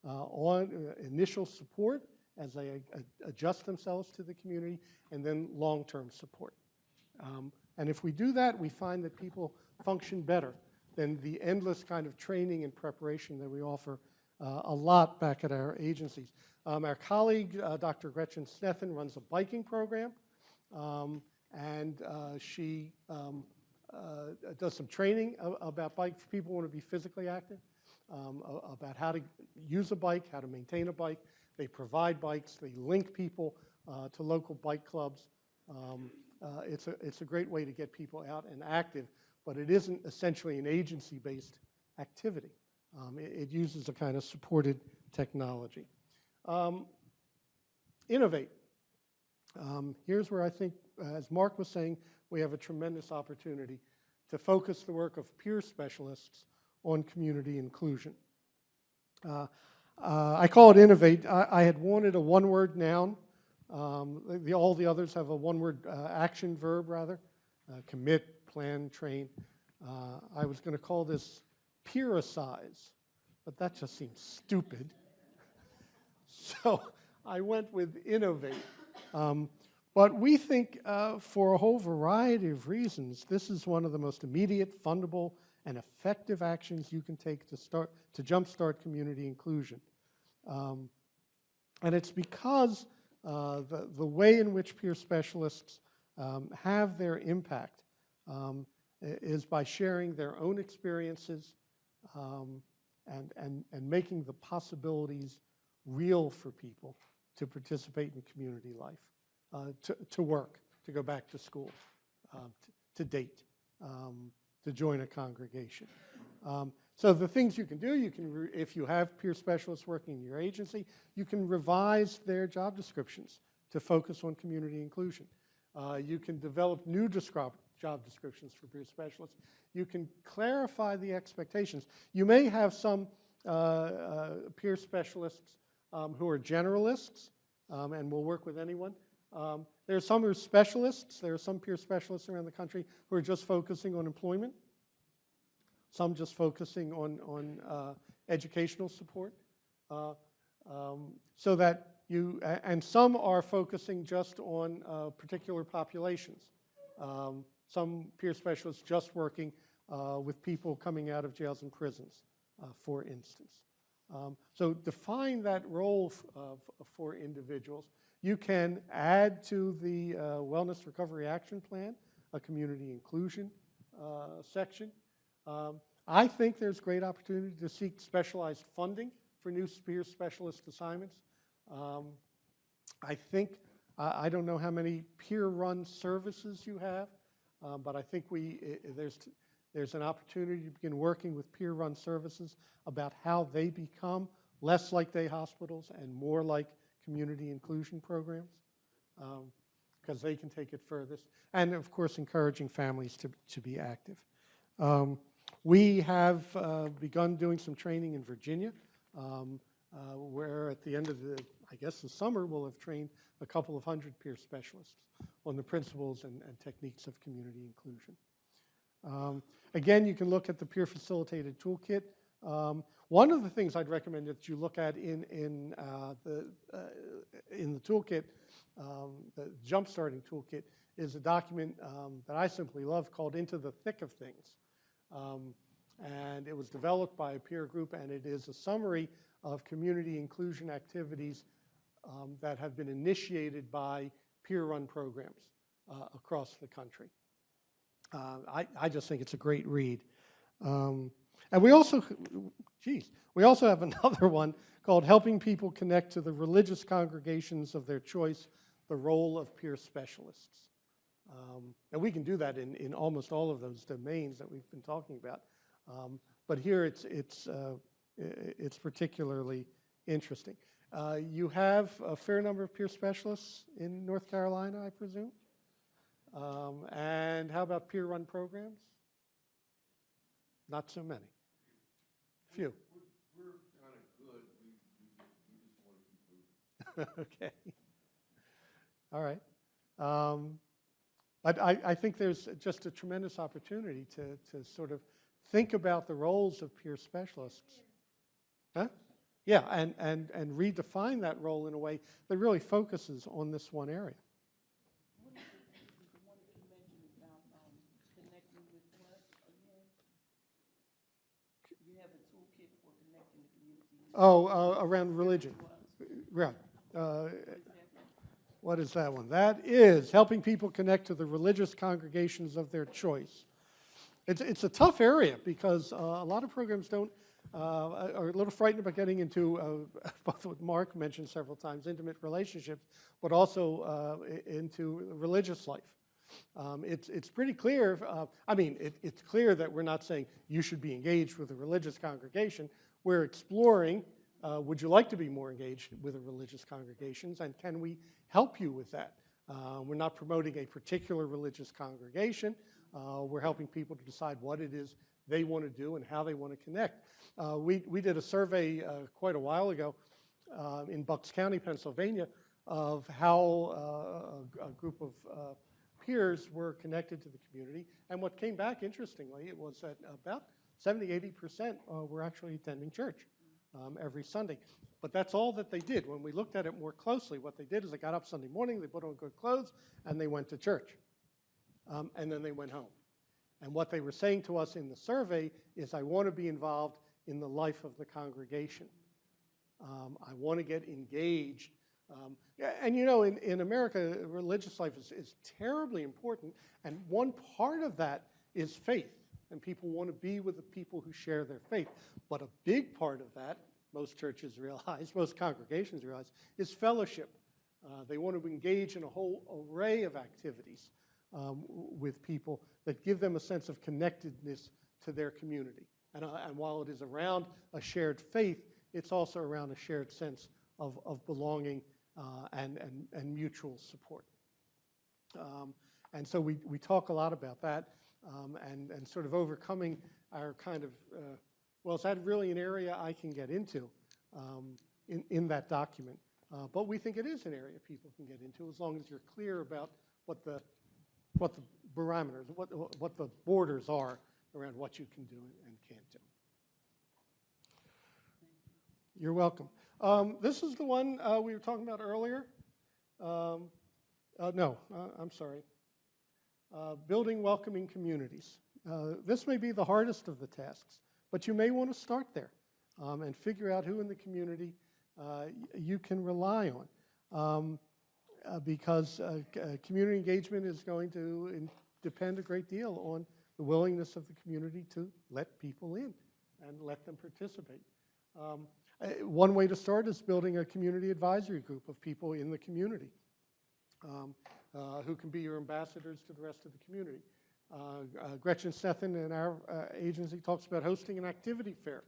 on initial support as they adjust themselves to the community, and then long-term support. And if we do that, we find that people function better than the endless kind of training and preparation that we offer a lot back at our agencies. Our colleague, Dr. Gretchen Snethen, runs a biking program, and she does some training about bike for people who want to be physically active, about how to use a bike, how to maintain a bike. They provide bikes. They link people to local bike clubs. It's a great way to get people out and active, but it isn't essentially an agency-based activity. It uses a kind of supported technology. Innovate. Here's where I think, as Mark was saying, we have a tremendous opportunity to focus the work of peer specialists on community inclusion. I call it innovate. I had wanted a one-word noun. All the others have a one-word action verb, rather. Commit, plan, train. I was going to call this peericize, but that just seems stupid. So I went with innovate. But we think for a whole variety of reasons, this is one of the most immediate, fundable, and effective actions you can take to jumpstart community inclusion. And it's because the way in which peer specialists have their impact is by sharing their own experiences and making the possibilities real for people to participate in community life, to work, to go back to school, to date, to join a congregation. So the things you can do, if you have peer specialists working in your agency, you can revise their job descriptions to focus on community inclusion. You can develop new job descriptions for peer specialists. You can clarify the expectations. You may have some peer specialists who are generalists and will work with anyone. There are some who are specialists. There are some peer specialists around the country who are just focusing on employment. Some just focusing on educational support. So that and some are focusing just on particular populations. Some peer specialists just working with people coming out of jails and prisons, for instance. So define that role for individuals. You can add to the Wellness Recovery Action Plan a community inclusion section. I think there's great opportunity to seek specialized funding for new peer specialist assignments. I think, I don't know how many peer-run services you have, but I think there's an opportunity to begin working with peer-run services about how they become less like day hospitals and more like community inclusion programs, because they can take it furthest. And of course, encouraging families to be active. We have begun doing some training in Virginia, where at the end of the summer, we'll have trained a couple of hundred peer specialists on the principles and techniques of community inclusion. Again, you can look at the peer facilitated toolkit. One of the things I'd recommend that you look at in the toolkit, the jump-starting toolkit, is a document that I simply love called Into the Thick of Things. And it was developed by a peer group, and it is a summary of community inclusion activities that have been initiated by peer-run programs across the country. I just think it's a great read. And we also have another one called Helping People Connect to the Religious Congregations of Their Choice, the Role of Peer Specialists. And we can do that in almost all of those domains that we've been talking about. But here it's particularly interesting. You have a fair number of peer specialists in North Carolina, I presume? And how about peer-run programs? Not so many. Few. We're kind of good. We just want to keep moving. Okay. All right. But I think there's just a tremendous opportunity to sort of think about the roles of peer specialists. Huh? Yeah, and redefine that role in a way that really focuses on this one area. What is the one that you mentioned about connecting with what again? You have a toolkit for connecting the community. Oh, around religion. Right. What is that one? That is helping people connect to the religious congregations of their choice. It's a tough area because a lot of programs are a little frightened about getting into both what Mark mentioned several times, intimate relationships, but also into religious life. It's pretty clear. It's clear that we're not saying you should be engaged with a religious congregation. We're exploring, would you like to be more engaged with the religious congregations, and can we help you with that? We're not promoting a particular religious congregation. We're helping people to decide what it is they want to do and how they want to connect. We did a survey quite a while ago in Bucks County, Pennsylvania, of how a group of peers were connected to the community. And what came back, interestingly, it was that about 70–80% were actually attending church every Sunday. But that's all that they did. When we looked at it more closely, what they did is they got up Sunday morning, they put on good clothes, and they went to church. And then they went home. And what they were saying to us in the survey is, I want to be involved in the life of the congregation. I want to get engaged. And you know, in America, religious life is terribly important. And one part of that is faith. And people want to be with the people who share their faith. But a big part of that, most churches realize, most congregations realize, is fellowship. They want to engage in a whole array of activities with people that give them a sense of connectedness to their community. And while it is around a shared faith, it's also around a shared sense of belonging and mutual support. And so we talk a lot about that and sort of overcoming our kind of, well, is that really an area I can get into in that document? But we think it is an area people can get into as long as you're clear about what the parameters, what the borders are around what you can do and can't do. You're welcome. This is the one we were talking about earlier. I'm sorry. Building welcoming communities. This may be the hardest of the tasks, but you may want to start there and figure out who in the community you can rely on. Because community engagement is going to depend a great deal on the willingness of the community to let people in and let them participate. One way to start is building a community advisory group of people in the community who can be your ambassadors to the rest of the community. Gretchen Stethen in our agency talks about hosting an activity fair,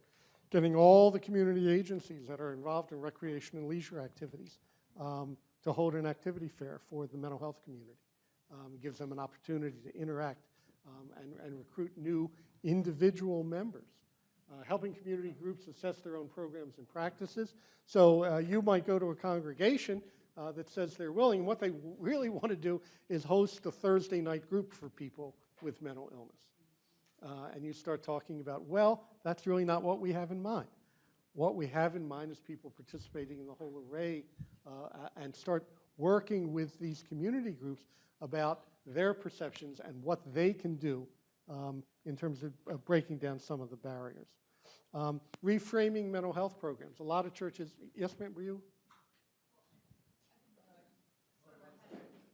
getting all the community agencies that are involved in recreation and leisure activities to hold an activity fair for the mental health community. It gives them an opportunity to interact and recruit new individual members. Helping community groups assess their own programs and practices. So you might go to a congregation that says they're willing. What they really want to do is host a Thursday night group for people with mental illness. And you start talking about, well, that's really not what we have in mind. What we have in mind is people participating in the whole array and start working with these community groups about their perceptions and what they can do in terms of breaking down some of the barriers. Reframing mental health programs. A lot of churches, yes ma'am, were you?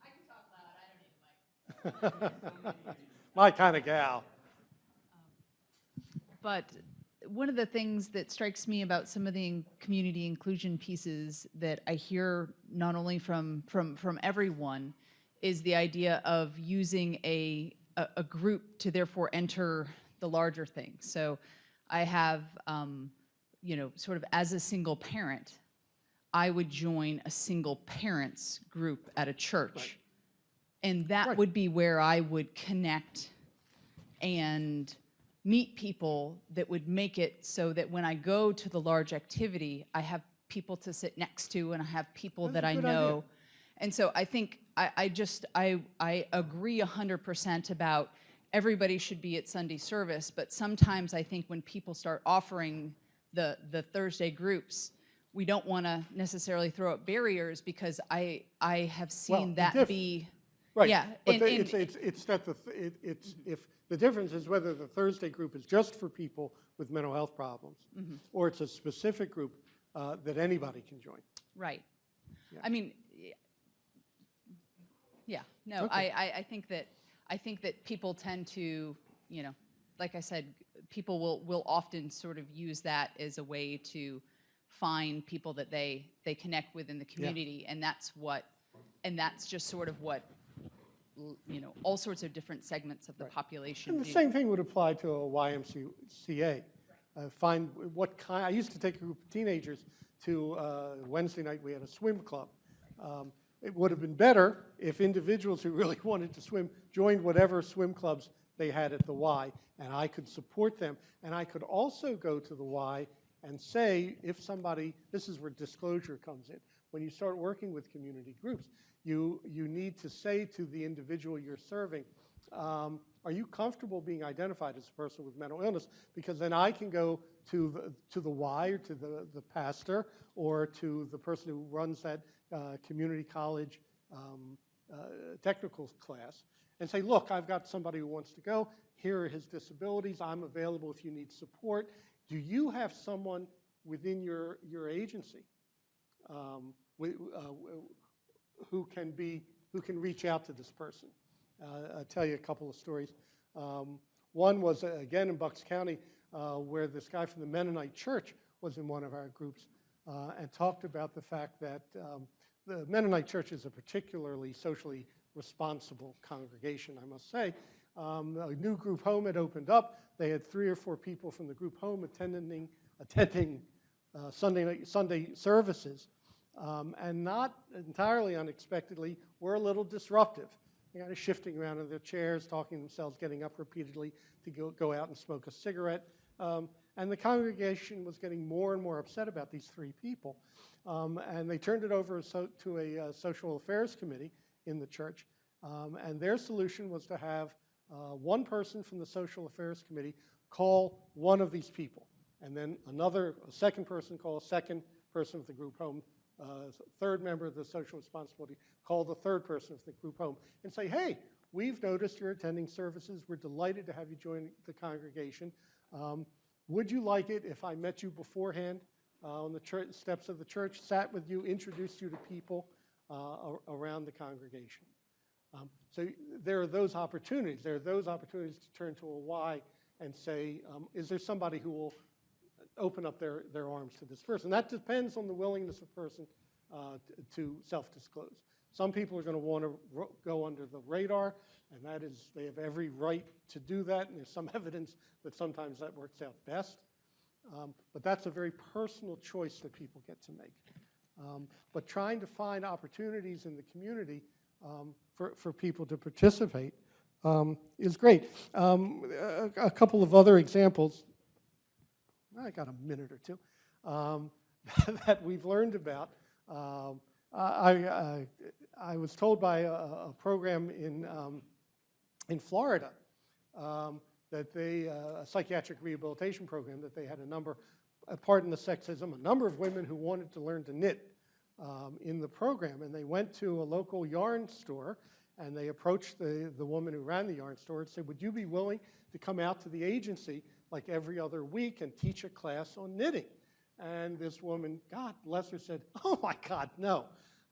I can talk loud, I don't need a mic. My kind of gal. But one of the things that strikes me about some of the community inclusion pieces that I hear not only from everyone is the idea of using a group to therefore enter the larger thing. So I have sort of as a single parent, I would join a single parents group at a church. And that Right. would be where I would connect and meet people that would make it so that when I go to the large activity, I have people to sit next to and I have people That's that a I good know. idea. And so I think I agree 100% about everybody should be at Sunday service, but sometimes I think when people start offering the Thursday groups, we don't want to necessarily throw up barriers because I have seen that be, Right. yeah. But and- and- it's that it's if the difference is whether the Thursday group is just for people with mental health problems, or it's a specific group that anybody can join. Right. Yeah. I mean, yeah, no, Okay. I think that people tend to, like I said, people will often sort of use that as a way to find people that they connect with in the community, and that's just sort of what, all sorts of different segments of the population And the do. same thing would apply to a YMCA. Find what kind. I used to take a group of teenagers to Wednesday night. We had a swim club. It would have been better if individuals who really wanted to swim joined whatever swim clubs they had at the Y, and I could support them. And I could also go to the Y and say, if somebody, this is where disclosure comes in. When you start working with community groups, you need to say to the individual you're serving, are you comfortable being identified as a person with mental illness? Because then I can go to the Y or to the pastor or to the person who runs that community college technical class and say, look, I've got somebody who wants to go. Here are his disabilities. I'm available if you need support. Do you have someone within your agency who can reach out to this person? I'll tell you a couple of stories. One was, again, in Bucks County, where this guy from the Mennonite Church was in one of our groups and talked about the fact that the Mennonite Church is a particularly socially responsible congregation, I must say. A new group home had opened up. They had 3 or 4 people from the group home attending Sunday services, and not entirely unexpectedly were a little disruptive. They kind of shifting around in their chairs, talking to themselves, getting up repeatedly to go out and smoke a cigarette. And the congregation was getting more and more upset about these 3 people. And they turned it over to a social affairs committee in the church. And their solution was to have one person from the social affairs committee call one of these people. And then a second person call a second person of the group home. Third member of the social responsibility call the third person of the group home and say, hey, we've noticed you're attending services. We're delighted to have you join the congregation. Would you like it if I met you beforehand on the steps of the church, sat with you, introduced you to people around the congregation? So there are those opportunities. There are those opportunities to turn to a Y and say, is there somebody who will open up their arms to this person? That depends on the willingness of a person to self-disclose. Some people are going to want to go under the radar, and that is, they have every right to do that, and there's some evidence that sometimes that works out best. But that's a very personal choice that people get to make. But trying to find opportunities in the community for people to participate is great. A couple of other examples. I got a minute or two that we've learned about. I was told by a program in Florida that a psychiatric rehabilitation program, that they had pardon the sexism, a number of women who wanted to learn to knit in the program. And they went to a local yarn store and they approached the woman who ran the yarn store and said, would you be willing to come out to the agency like every other week and teach a class on knitting? And this woman, God bless her, said, oh my God, no,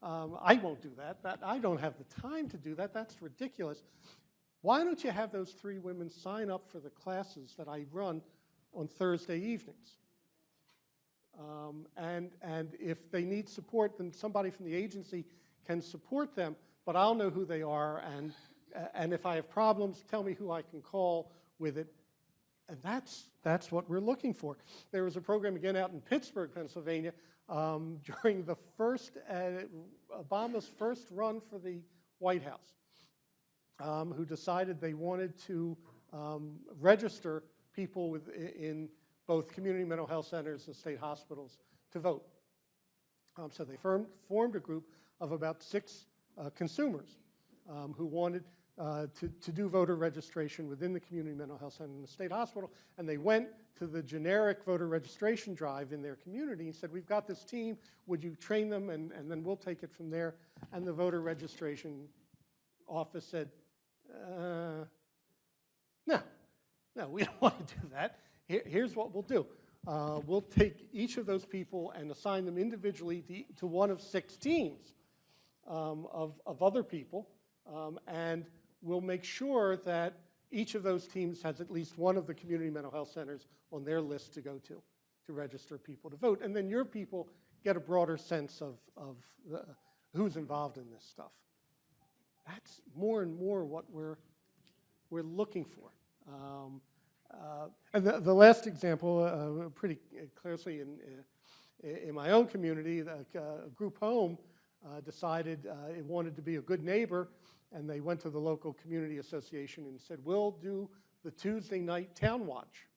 I won't do that. I don't have the time to do that. That's ridiculous. Why don't you have those 3 women sign up for the classes that I run on Thursday evenings? And if they need support, then somebody from the agency can support them, but I'll know who they are, and if I have problems, tell me who I can call with it. And that's what we're looking for. There was a program again out in Pittsburgh, Pennsylvania, during the first, Obama's first run for the White House, who decided they wanted to register people in both community mental health centers and state hospitals to vote. So they formed a group of about 6 consumers who wanted to do voter registration within the community mental health center and the state hospital, and they went to the generic voter registration drive in their community and said, we've got this team, would you train them, and then we'll take it from there. And the voter registration office said, no, we don't want to do that. Here's what we'll do. We'll take each of those people and assign them individually to one of 6 teams of other people, and we'll make sure that each of those teams has at least one of the community mental health centers on their list to go to register people to vote. And then your people get a broader sense of who's involved in this stuff. That's more and more what we're looking for. And the last example, pretty closely in my own community, a group home decided it wanted to be a good neighbor, and they went to the local community association and said, we'll do the Tuesday night town watch.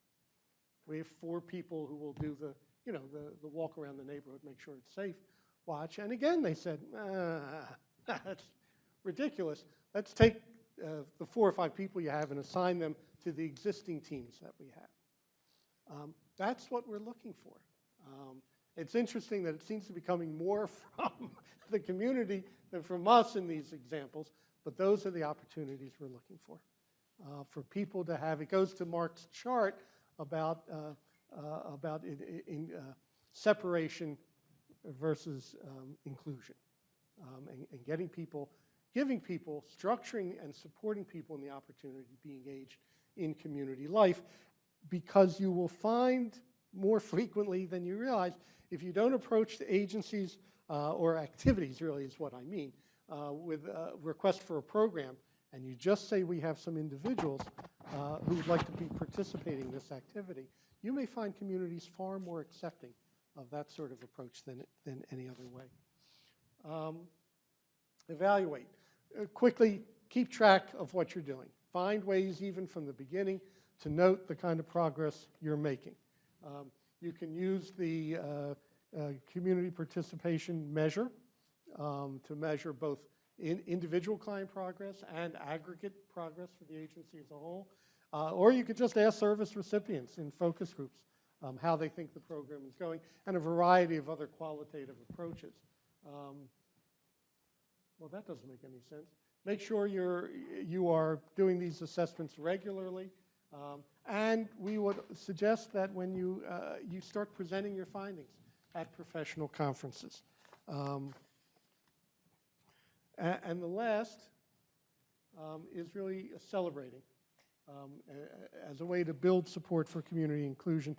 We have 4 people who will do the walk around the neighborhood, make sure it's safe watch. And again, they said, that's ridiculous. Let's take the 4 or 5 people you have and assign them to the existing teams that we have. That's what we're looking for. It's interesting that it seems to be coming more from the community than from us in these examples, but those are the opportunities we're looking for people to have. It goes to Mark's chart about separation versus inclusion, and getting people, giving people, structuring and supporting people in the opportunity to be engaged in community life, because you will find more frequently than you realize, if you don't approach the agencies or activities, really is what I mean, with a request for a program, and you just say we have some individuals who would like to be participating in this activity, you may find communities far more accepting of that sort of approach than any other way. Evaluate. Quickly, keep track of what you're doing. Find ways, even from the beginning, to note the kind of progress you're making. You can use the community participation measure to measure both individual client progress and aggregate progress for the agency as a whole. Or you could just ask service recipients in focus groups how they think the program is going, and a variety of other qualitative approaches. Well, that doesn't make any sense. Make sure you are doing these assessments regularly. And we would suggest that when you start presenting your findings at professional conferences. And the last is really celebrating as a way to build support for community inclusion.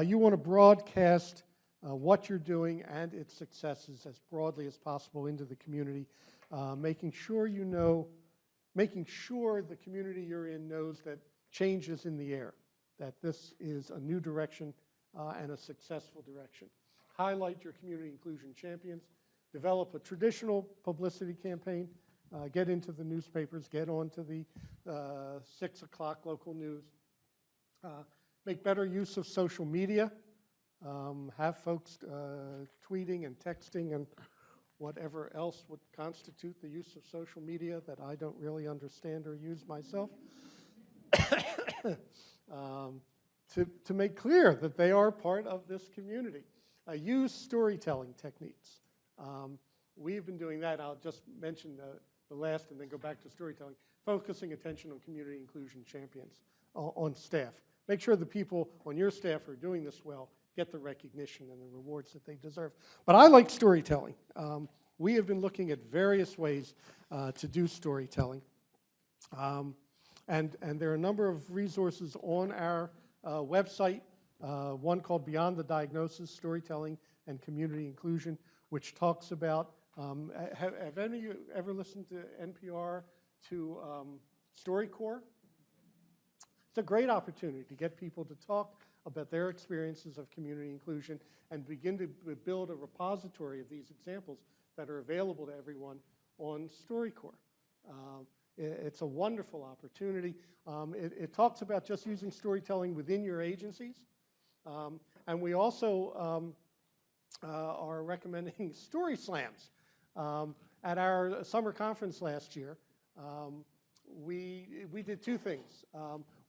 You want to broadcast what you're doing and its successes as broadly as possible into the community, making sure the community you're in knows that change is in the air, that this is a new direction and a successful direction. Highlight your community inclusion champions, develop a traditional publicity campaign, get into the newspapers, get onto the 6 o'clock local news, make better use of social media, have folks tweeting and texting and whatever else would constitute the use of social media that I don't really understand or use myself. To make clear that they are part of this community. Use storytelling techniques. We've been doing that. I'll just mention the last and then go back to storytelling. Focusing attention on community inclusion champions on staff. Make sure the people on your staff who are doing this well get the recognition and the rewards that they deserve. But I like storytelling. We have been looking at various ways to do storytelling. And there are a number of resources on our website, one called Beyond the Diagnosis, Storytelling and Community Inclusion, which talks about, have any of you ever listened to NPR to StoryCorps? It's a great opportunity to get people to talk about their experiences of community inclusion and begin to build a repository of these examples that are available to everyone on StoryCorps. It's a wonderful opportunity. It talks about just using storytelling within your agencies. And we also are recommending story slams. At our summer conference last year, we did two things.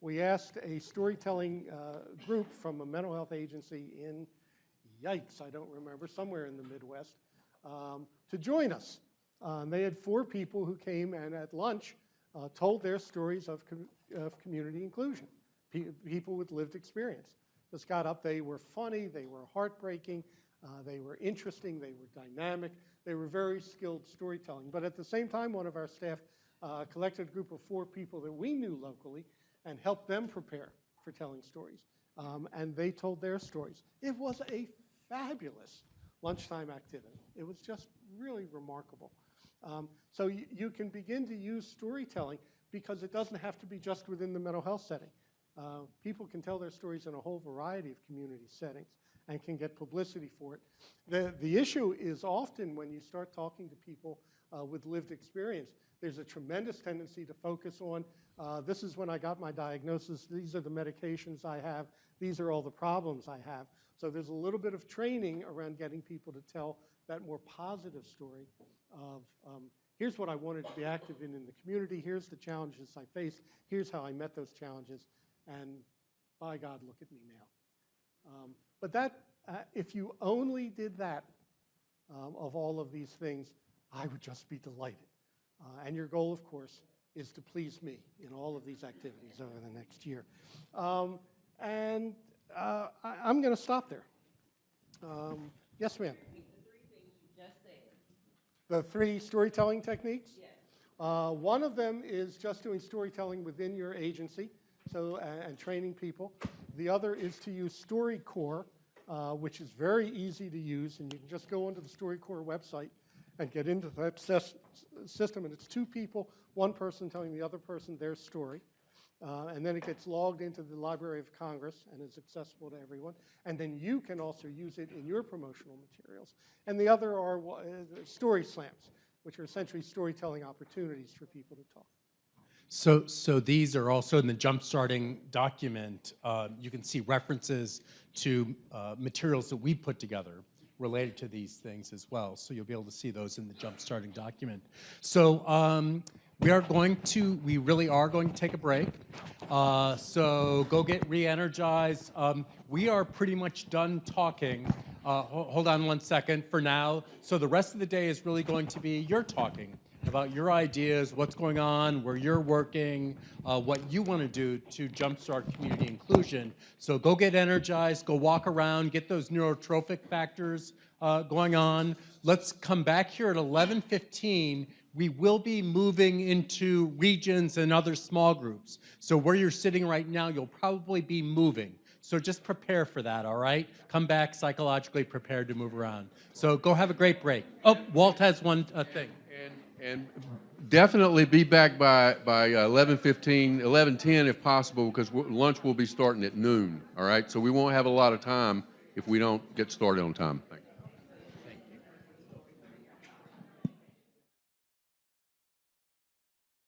We asked a storytelling group from a mental health agency in, yikes, I don't remember, somewhere in the Midwest, to join us. They had 4 people who came and at lunch told their stories of community inclusion, people with lived experience. Just got up, they were funny, they were heartbreaking, they were interesting, they were dynamic, they were very skilled storytelling. But at the same time, one of our staff collected a group of 4 people that we knew locally and helped them prepare for telling stories. And they told their stories. It was a fabulous lunchtime activity. It was just really remarkable. So you can begin to use storytelling because it doesn't have to be just within the mental health setting. People can tell their stories in a whole variety of community settings and can get publicity for it. The issue is often when you start talking to people with lived experience, there's a tremendous tendency to focus on, this is when I got my diagnosis, these are the medications I have, these are all the problems I have. So there's a little bit of training around getting people to tell that more positive story of, here's what I wanted to be active in the community, here's the challenges I faced, here's how I met those challenges, and by God, look at me now. But that, if you only did that of all of these things, I would just be delighted. And your goal, of course, is to please me in all of these activities over the next year. I'm going to stop there. Yes, ma'am. The 3 things you just said. The 3 storytelling techniques? Yes. One of them is just doing storytelling within your agency, and training people. The other is to use StoryCorps, which is very easy to use, and you can just go onto the StoryCorps website and get into that system, and it's 2 people, 1 person telling the other person their story, and then it gets logged into the Library of Congress and is accessible to everyone, and then you can also use it in your promotional materials. And the other are story slams, which are essentially storytelling opportunities for people to talk. So these are also in the jump-starting document. You can see references to materials that we put together related to these things as well. So you'll be able to see those in the jump-starting document. So we really are going to take a break. So go get re-energized. We are pretty much done talking. Hold on 1 second for now. So the rest of the day is really going to be your talking about your ideas, what's going on, where you're working, what you want to do to jumpstart community inclusion. So go get energized, go walk around, get those neurotrophic factors going on. Let's come back here at 11:15. We will be moving into regions and other small groups. So where you're sitting right now, you'll probably be moving. So just prepare for that, all right? Come back psychologically prepared to move around. So go have a great break. Oh, Walt has one thing. And definitely be back by 11:15, 11:10 if possible, because lunch will be starting at noon, all right? So we won't have a lot of time if we don't get started on time. Thanks.